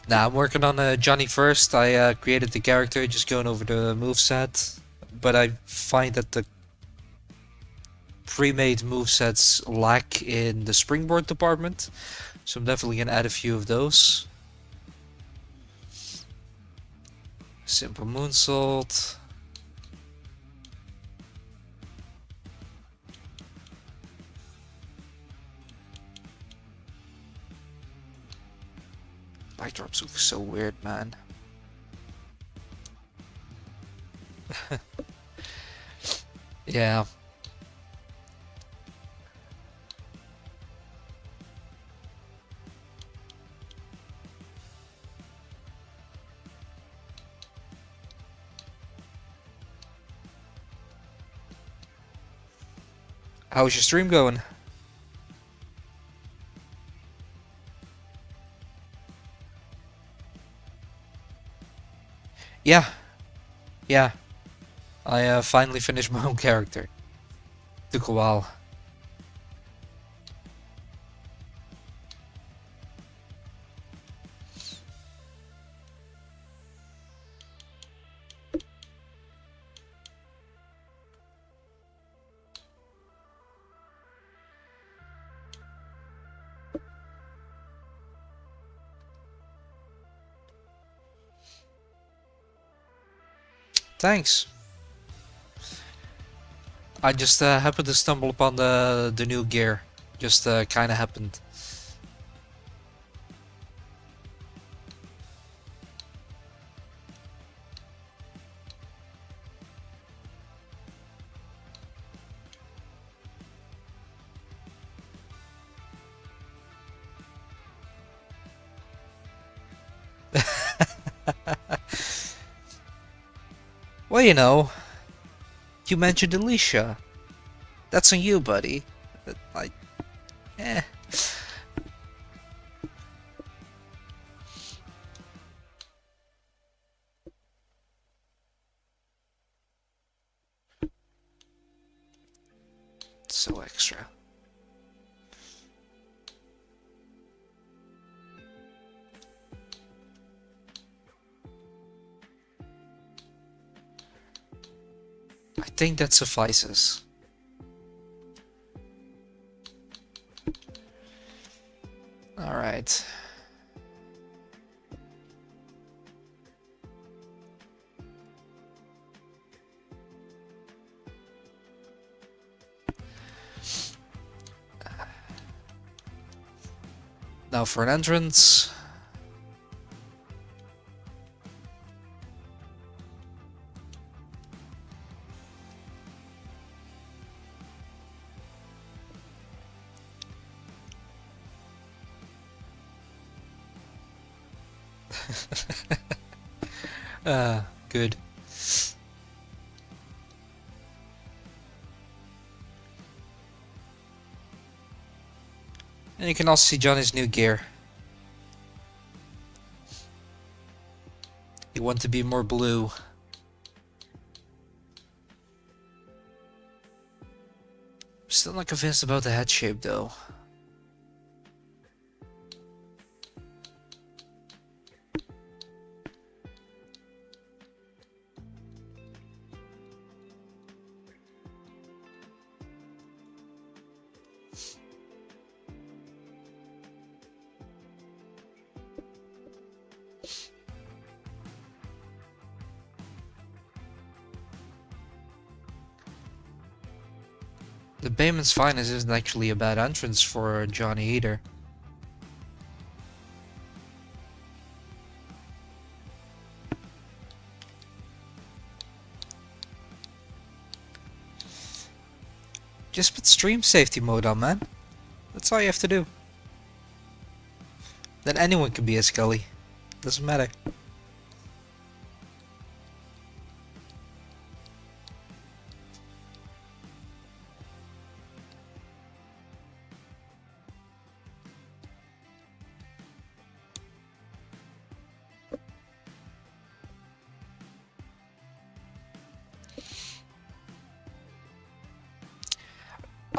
Now I'm working on Johnny first. I created the character, just going over the moveset, but I find that the pre-made movesets lack in the springboard department, so I'm definitely gonna add a few of those. Simple moonsault. Bike drops look so weird, man. Yeah. How's your stream going? Yeah, yeah. I finally finished my own character. Took a while. Thanks. I just happened to stumble upon the new gear. Just kind of happened. Well, you know, you mentioned Alicia. That's on you, buddy. I, eh. So extra. I think that suffices. Alright. Now for an entrance. Good. And you can also see Johnny's new gear. You want to be more blue. Still not convinced about the head shape though. The Bayman's Finest isn't actually a bad entrance for Johnny either. Just put stream safety mode on, man. That's all you have to do. Then anyone can be a Scully. Doesn't matter.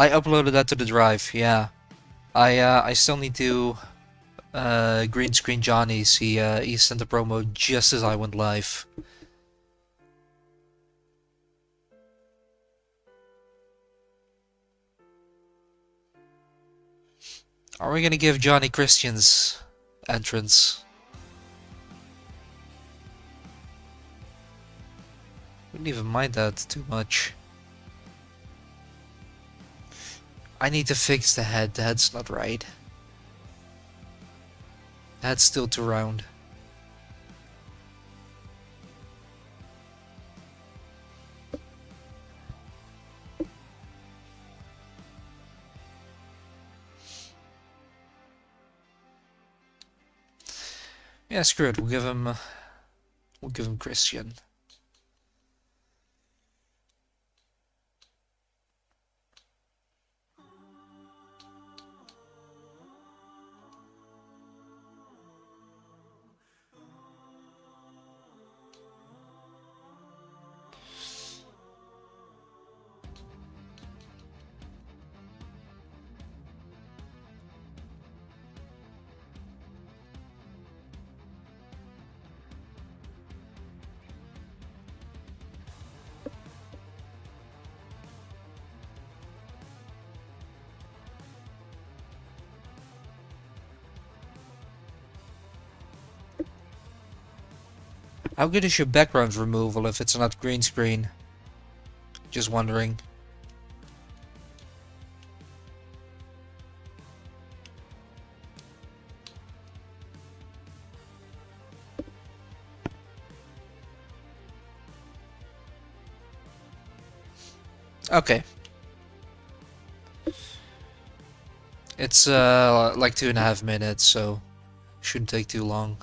I uploaded that to the drive, yeah. I still need to green screen Johnny's. He sent a promo just as I went live. Are we gonna give Johnny Christian's entrance? Wouldn't even mind that too much. I need to fix the head. The head's not right. The head's still too round. Yeah, screw it. We'll give him Christian. How good is your background removal if it's not green screen? Just wondering. Okay. It's like 2.5 minutes, so shouldn't take too long.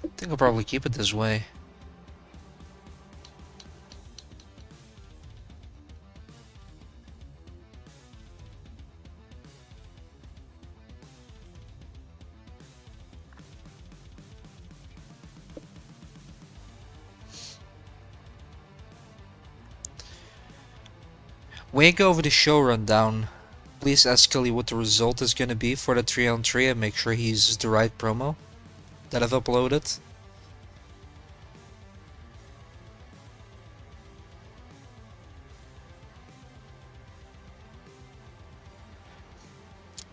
I think I'll probably keep it this way. When you go over the show rundown, please ask Kelly what the result is gonna be for the 3-on-3 and make sure he uses the right promo that I've uploaded.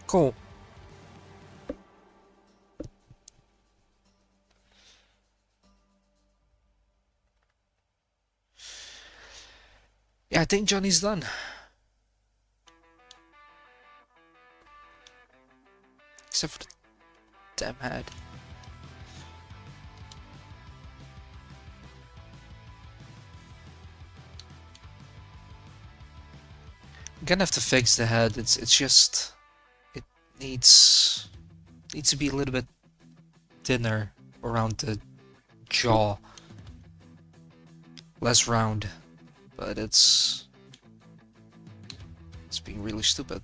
Cool. Yeah, I think Johnny's done. Except for the damn head. I'm gonna have to fix the head. It's just it needs to be a little bit thinner around the jaw. Less round. But it's being really stupid.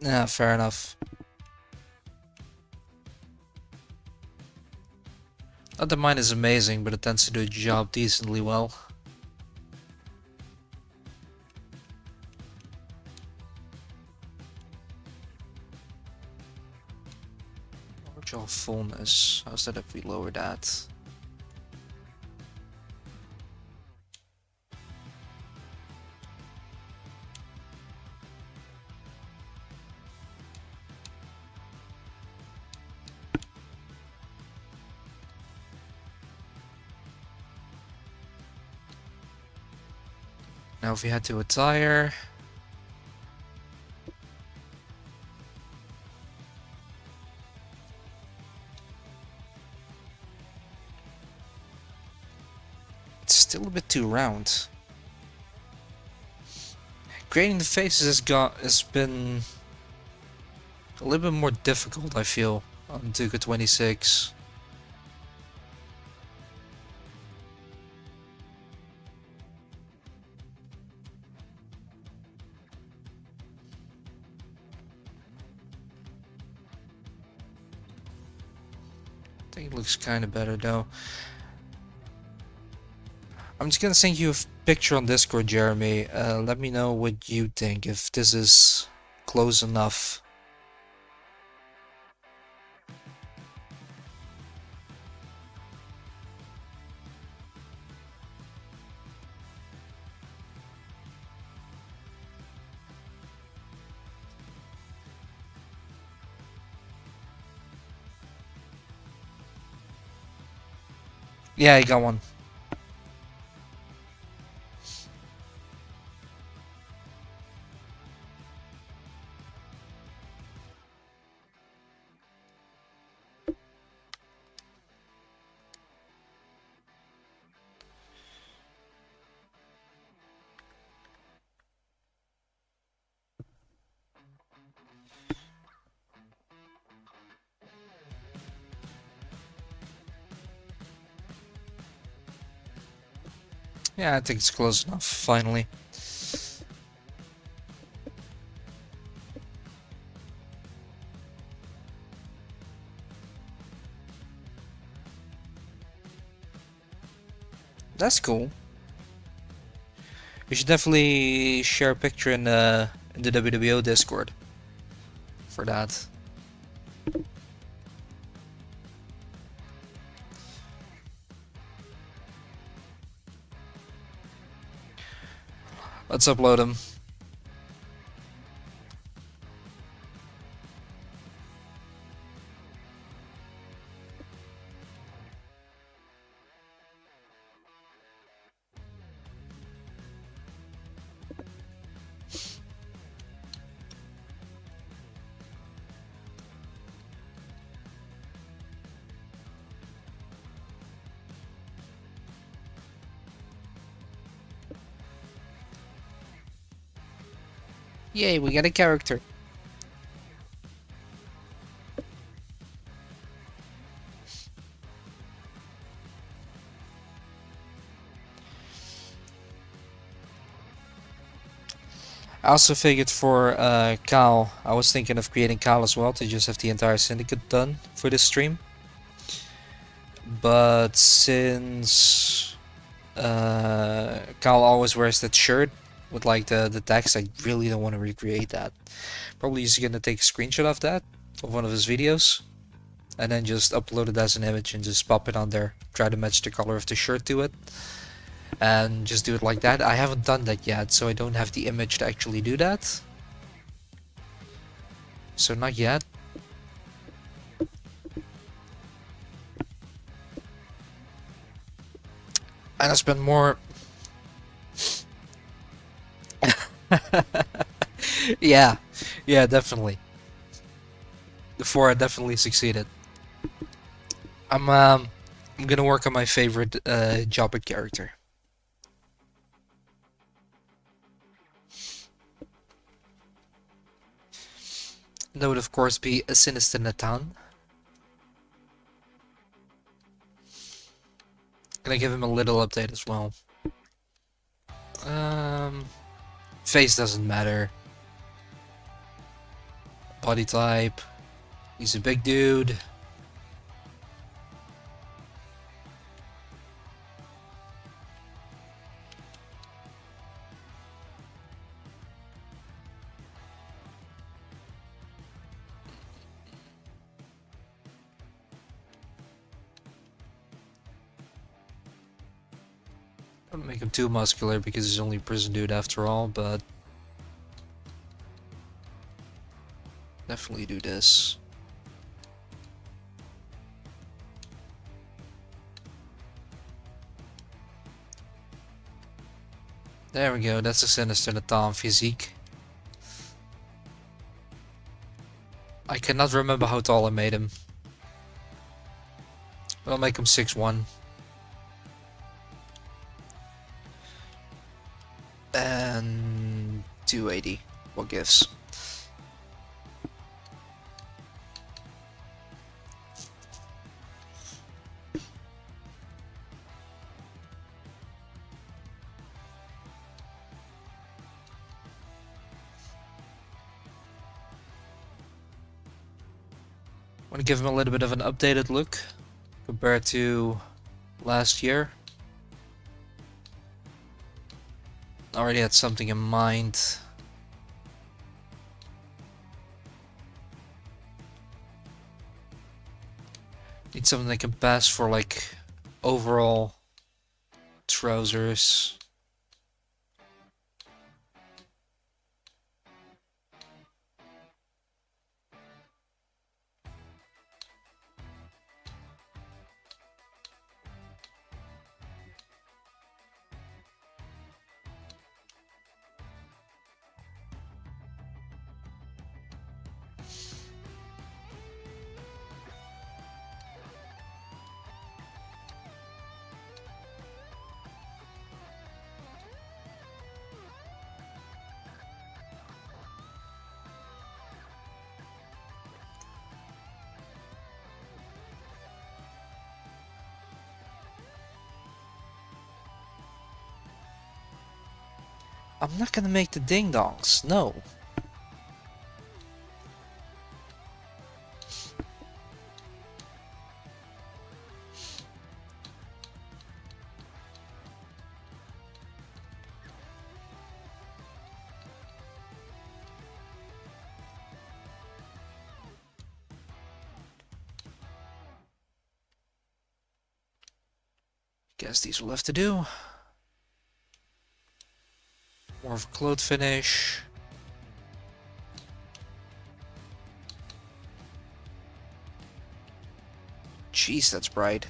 Yeah, fair enough. Not that mine is amazing, but it tends to do the job decently well. Lower jaw fullness. How's that if we lower that? Now if we head to attire, it's still a bit too round. Creating the faces has been a little bit more difficult, I feel, on Duke 26. I think it looks kind of better though. I'm just gonna send you a picture on Discord, Jeremy. Let me know what you think, if this is close enough. Yeah, I got one. Yeah, I think it's close enough, finally. That's cool. We should definitely share a picture in the WWO Discord for that. Let's upload them. Yay, we got a character. I also figured for Kyle, I was thinking of creating Kyle as well to just have the entire syndicate done for this stream. But since Kyle always wears that shirt with like the text, I really don't want to recreate that. Probably just gonna take a screenshot of that, of one of his videos, and then just upload it as an image and just pop it on there. Try to match the color of the shirt to it. And just do it like that. I haven't done that yet, so I don't have the image to actually do that. So not yet. And I spent more... yeah, definitely. The 4 I definitely succeeded. I'm gonna work on my favorite Jobber character. That would of course be a Sinister Natan. Gonna give him a little update as well. Face doesn't matter. Body type. He's a big dude. Don't make him too muscular because he's only a prison dude after all, but definitely do this. There we go, that's a Sinister Natan physique. I cannot remember how tall I made him. I'll make him 6'1". And 280. What gives? Want to give him a little bit of an updated look compared to last year. I already had something in mind. Need something that can pass for like overall trousers. I'm not gonna make the ding dongs, no. Guess these will have to do. More of a cloth finish. Jeez, that's bright.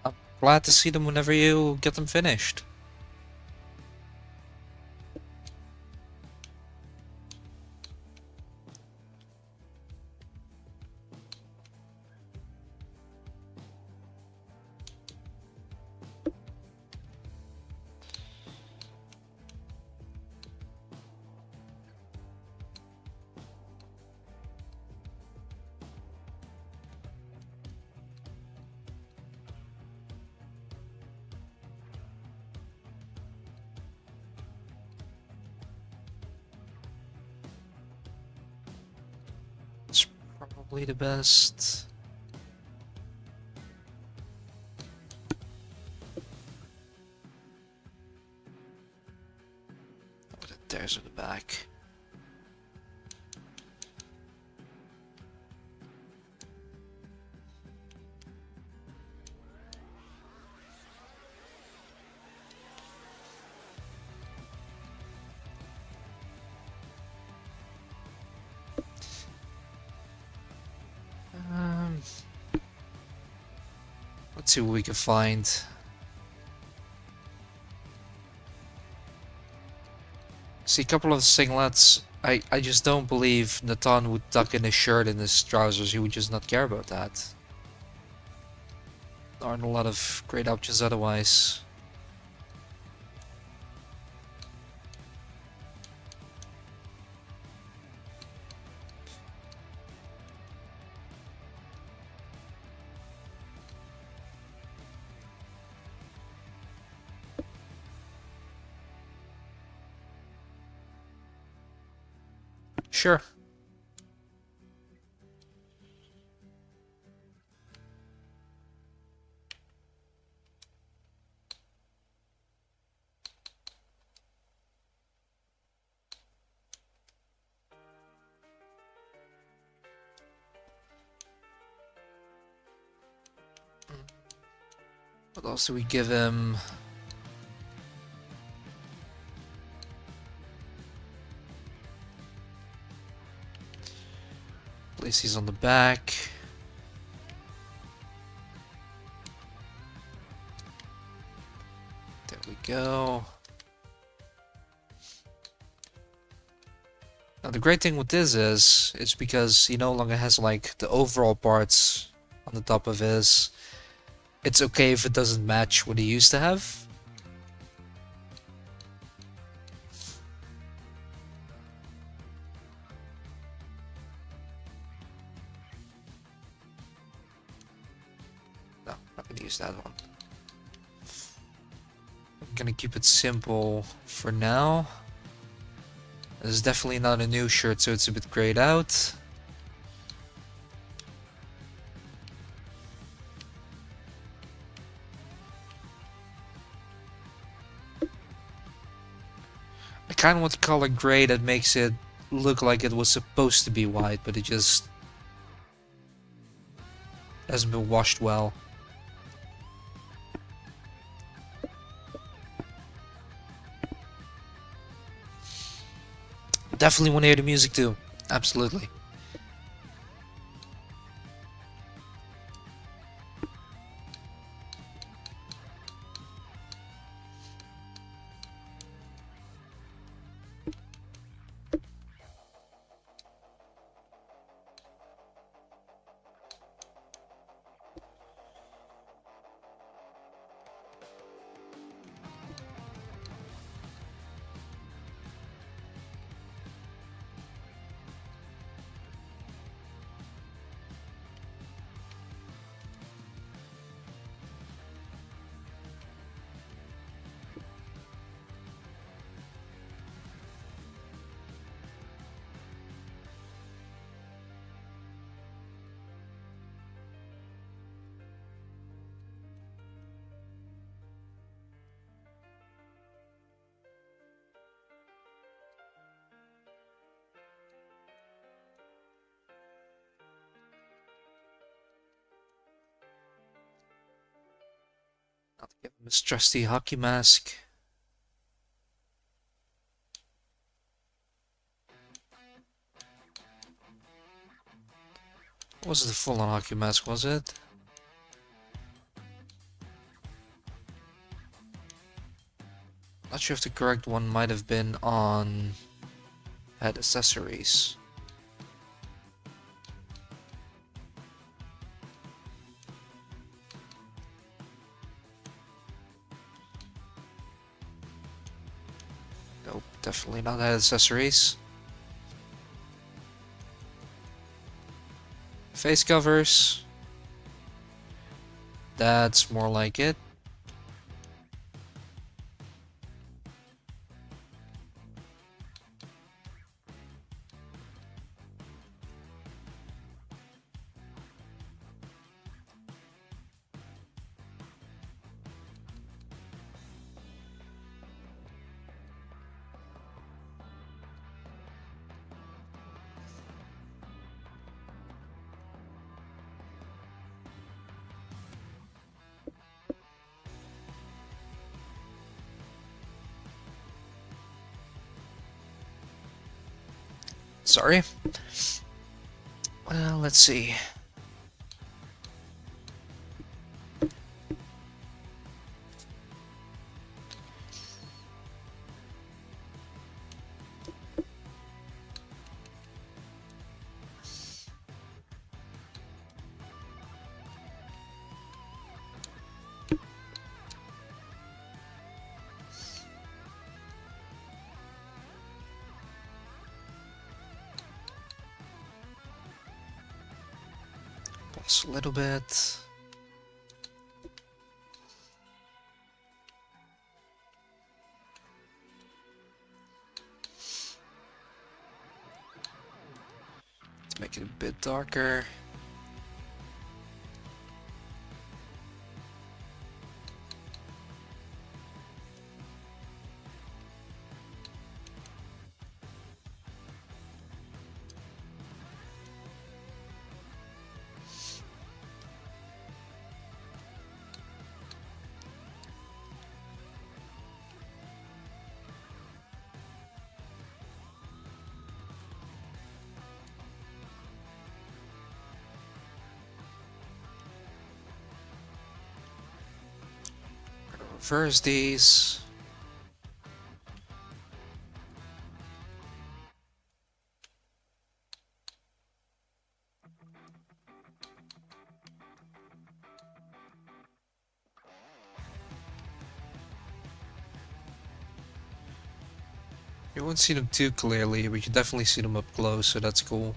I'm glad to see them whenever you get them finished. It's probably the best. There's in the back. Let's see what we can find. See a couple of singlets. I just don't believe Nathan would tuck in his shirt in his trousers. He would just not care about that. There aren't a lot of great options otherwise. Sure. What else do we give him? Place these on the back. There we go. Now the great thing with this is, it's because he no longer has like the overall parts on the top of his. It's okay if it doesn't match what he used to have. No, not gonna use that one. I'm gonna keep it simple for now. This is definitely not a new shirt, so it's a bit grayed out. I kind of want the color gray that makes it look like it was supposed to be white, but it just hasn't been washed well. Definitely want to hear the music too. Absolutely. I'll give him his trusty hockey mask. What was the full-on hockey mask, was it? Not sure if the correct one might have been on head accessories. Nope, definitely not head accessories. Face covers. That's more like it. Sorry. Let's see. Pulse a little bit. Let's make it a bit darker. Reverse these. You won't see them too clearly, but you can definitely see them up close, so that's cool.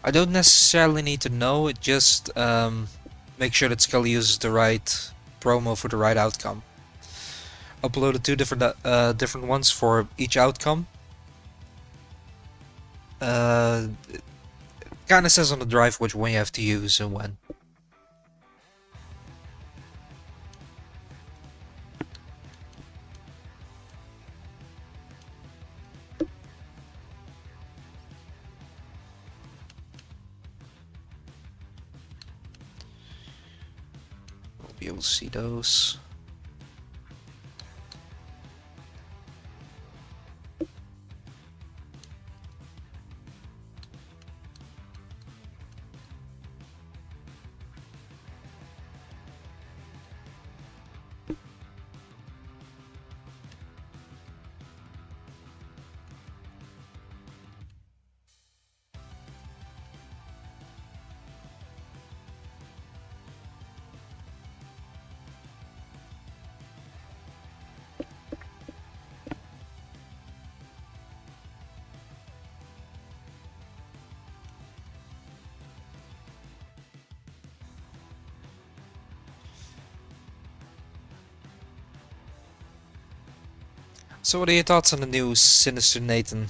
I don't necessarily need to know, it just make sure that Scully uses the right promo for the right outcome. Uploaded two different ones for each outcome. It kind of says on the drive which one you have to use and when. We'll be able to see those. So what are your thoughts on the new Sinister Nathan?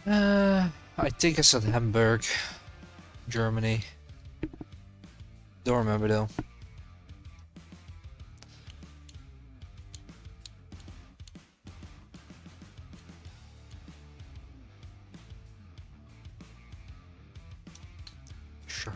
I think I said Hamburg, Germany. Don't remember though. Sure.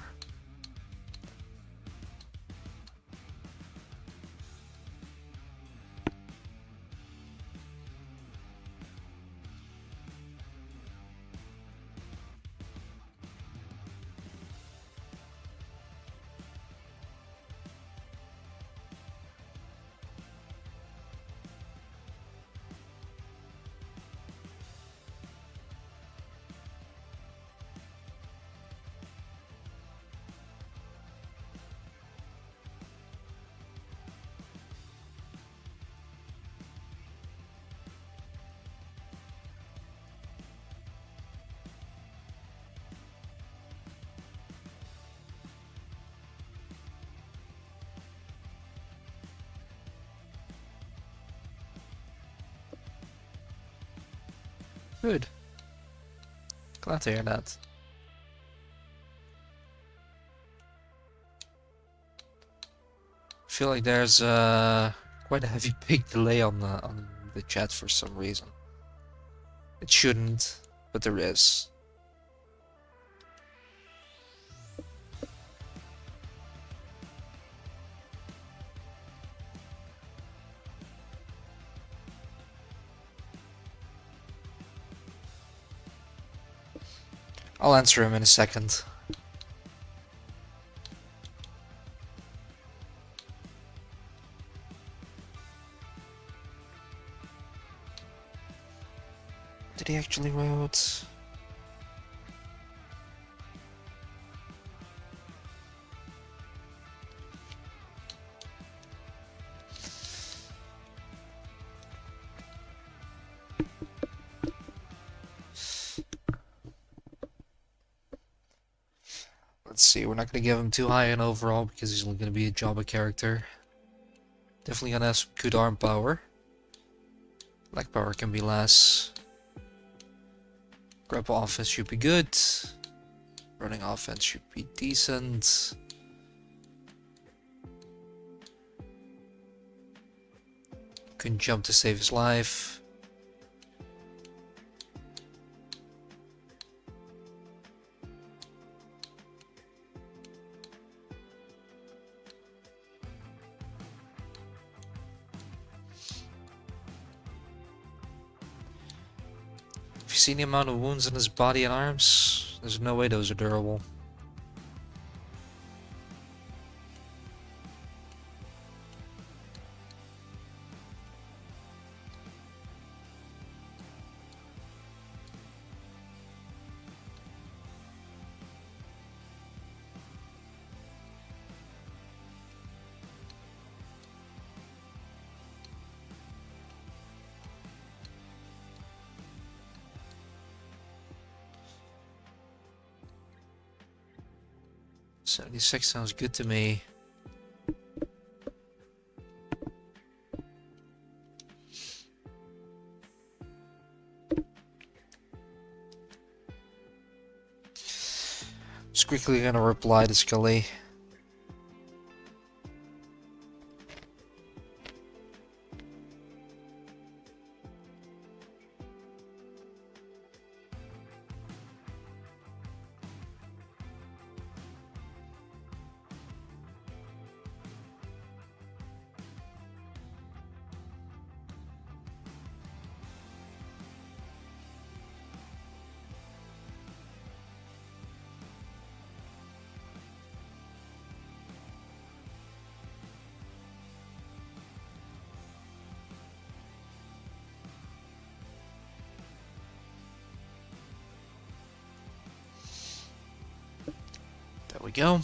Good. Glad to hear that. I feel like there's quite a heavy big delay on the chat for some reason. It shouldn't, but there is. I'll answer him in a second. Did he actually wrote? Let's see, we're not going to give him too high an overall because he's only going to be a Jabba character. Definitely going to have some good arm power. Leg power can be less. Grapple offense should be good. Running offense should be decent. Can jump to save his life. Have you seen the amount of wounds in his body and arms? There's no way those are durable. $76 sounds good to me. Just quickly gonna reply to Scully. There we go.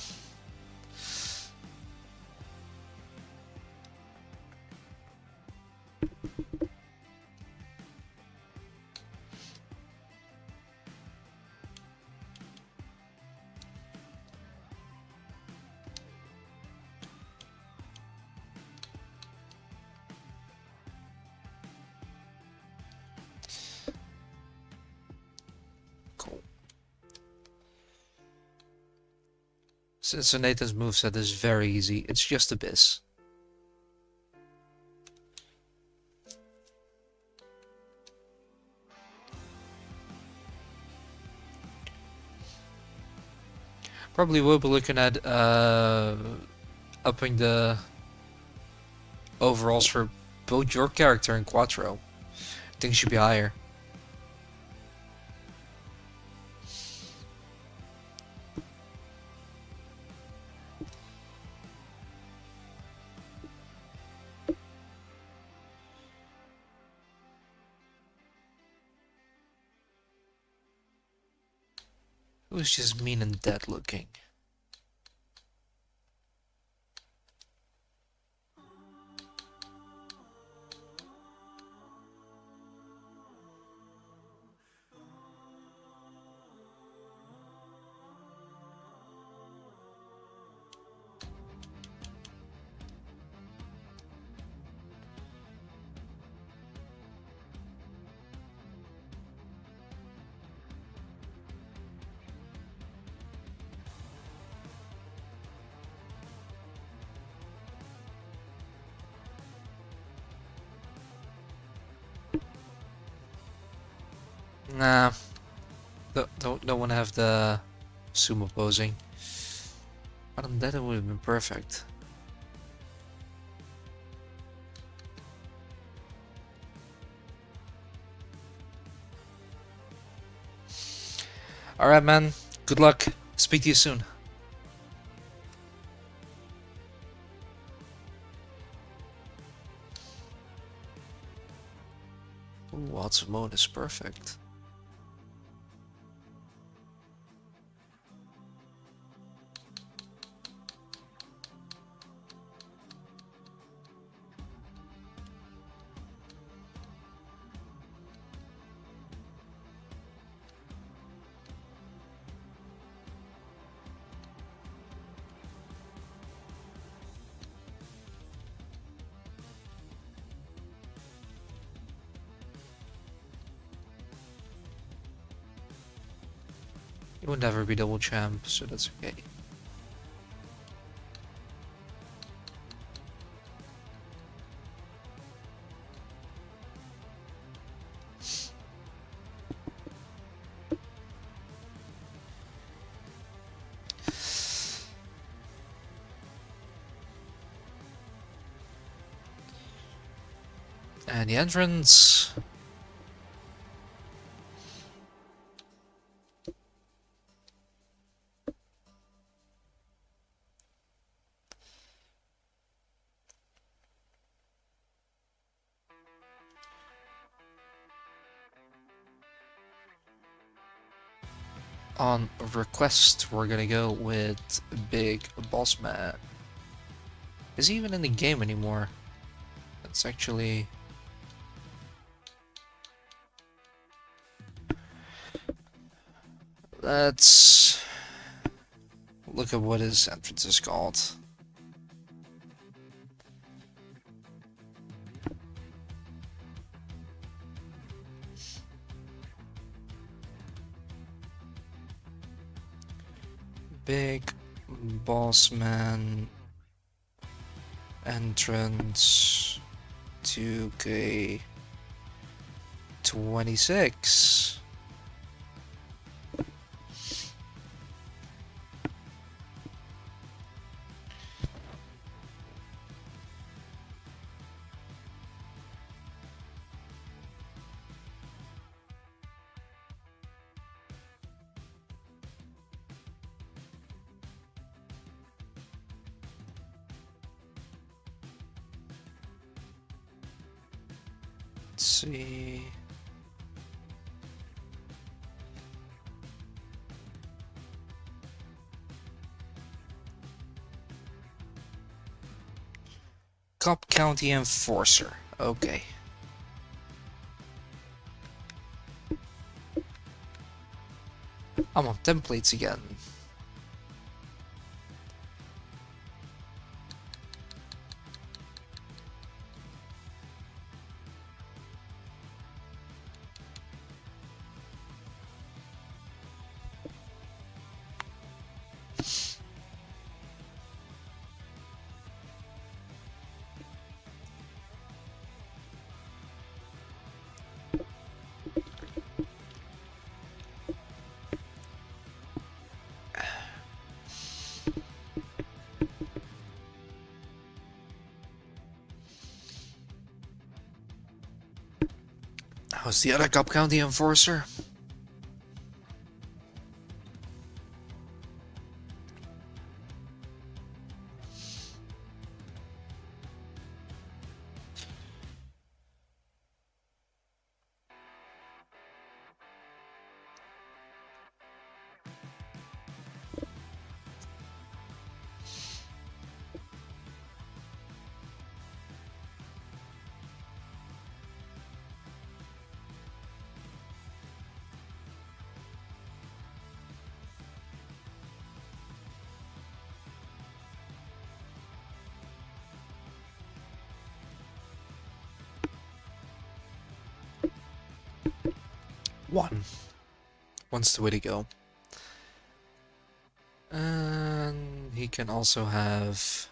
So Nathan's moveset is very easy. It's just Abyss. Probably will be looking at upping the overalls for both your character and Quattro. I think it should be higher. It was just mean and dead looking. Nah, don't want to have the sumo posing. But on that it would have been perfect. Alright, man. Good luck. Speak to you soon. Ooh, lots mode is perfect. You would never be double champ, so that's okay. And the entrance. On request, we're gonna go with Big Boss Man. Is he even in the game anymore? That's actually... Let's look at what his entrance is called. Big Boss Man entrance 2K26. Let's see. Cobb County Enforcer. Okay. I'm on templates again. Was the other Cup County Enforcer? One's the way to go. And he can also have...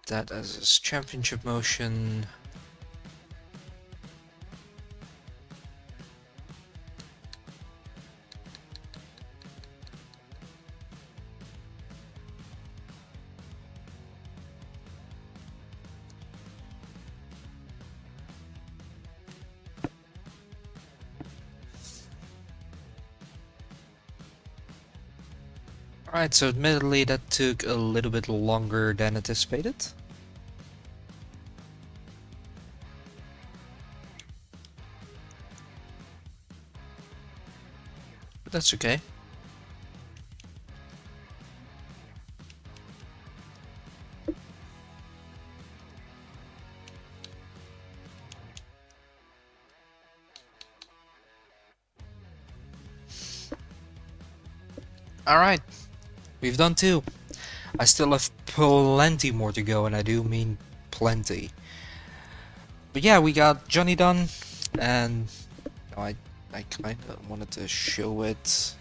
that as his championship motion. Alright, so admittedly that took a little bit longer than anticipated. But that's okay. Alright, we've done 2. I still have plenty more to go, and I do mean plenty. But yeah, we got Johnny done, and I kind of wanted to show it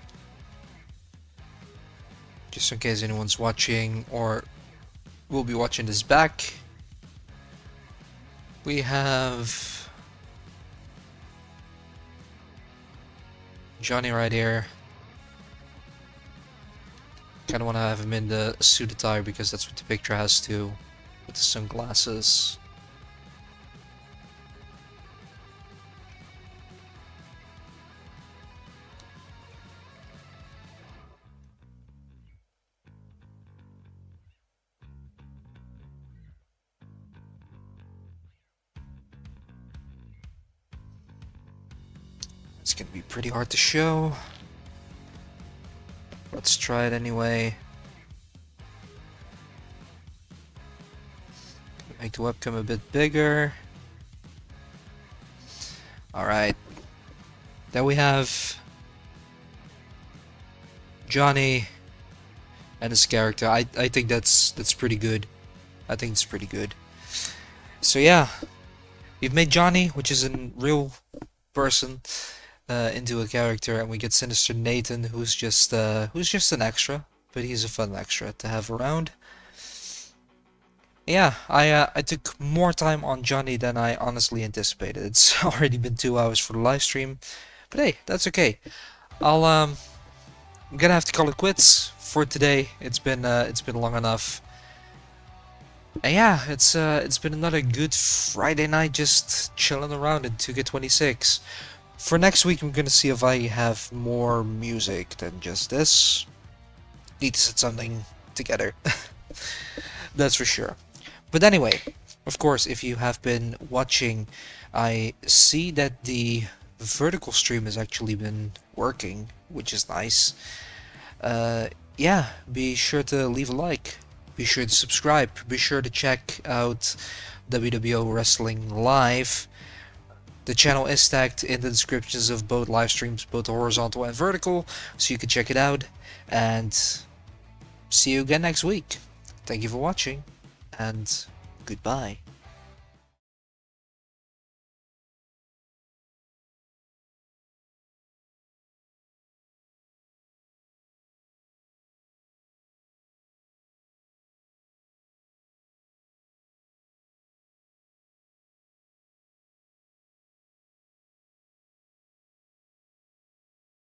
just in case anyone's watching or will be watching this back. We have Johnny right here. Kind of want to have him in the suit attire because that's what the picture has to, with the sunglasses. It's gonna be pretty hard to show. Let's try it anyway. Make the webcam a bit bigger. Alright. Then we have Johnny and his character. I think that's pretty good. I think it's pretty good. So yeah, we've made Johnny, which is a real person, into a character, and we get Sinister Nathan, who's just an extra, but he's a fun extra to have around. Yeah, I took more time on Johnny than I honestly anticipated. It's already been 2 hours for the live stream, but hey, that's okay. I'm gonna have to call it quits for today. It's been long enough. And yeah, it's been another good Friday night just chilling around in 2K26. For next week, I'm gonna see if I have more music than just this. Need to set something together. That's for sure. But anyway, of course, if you have been watching, I see that the vertical stream has actually been working, which is nice. Yeah, be sure to leave a like. Be sure to subscribe. Be sure to check out WWO Wrestling Live. The channel is tagged in the descriptions of both live streams, both horizontal and vertical, so you can check it out. And see you again next week. Thank you for watching, and goodbye.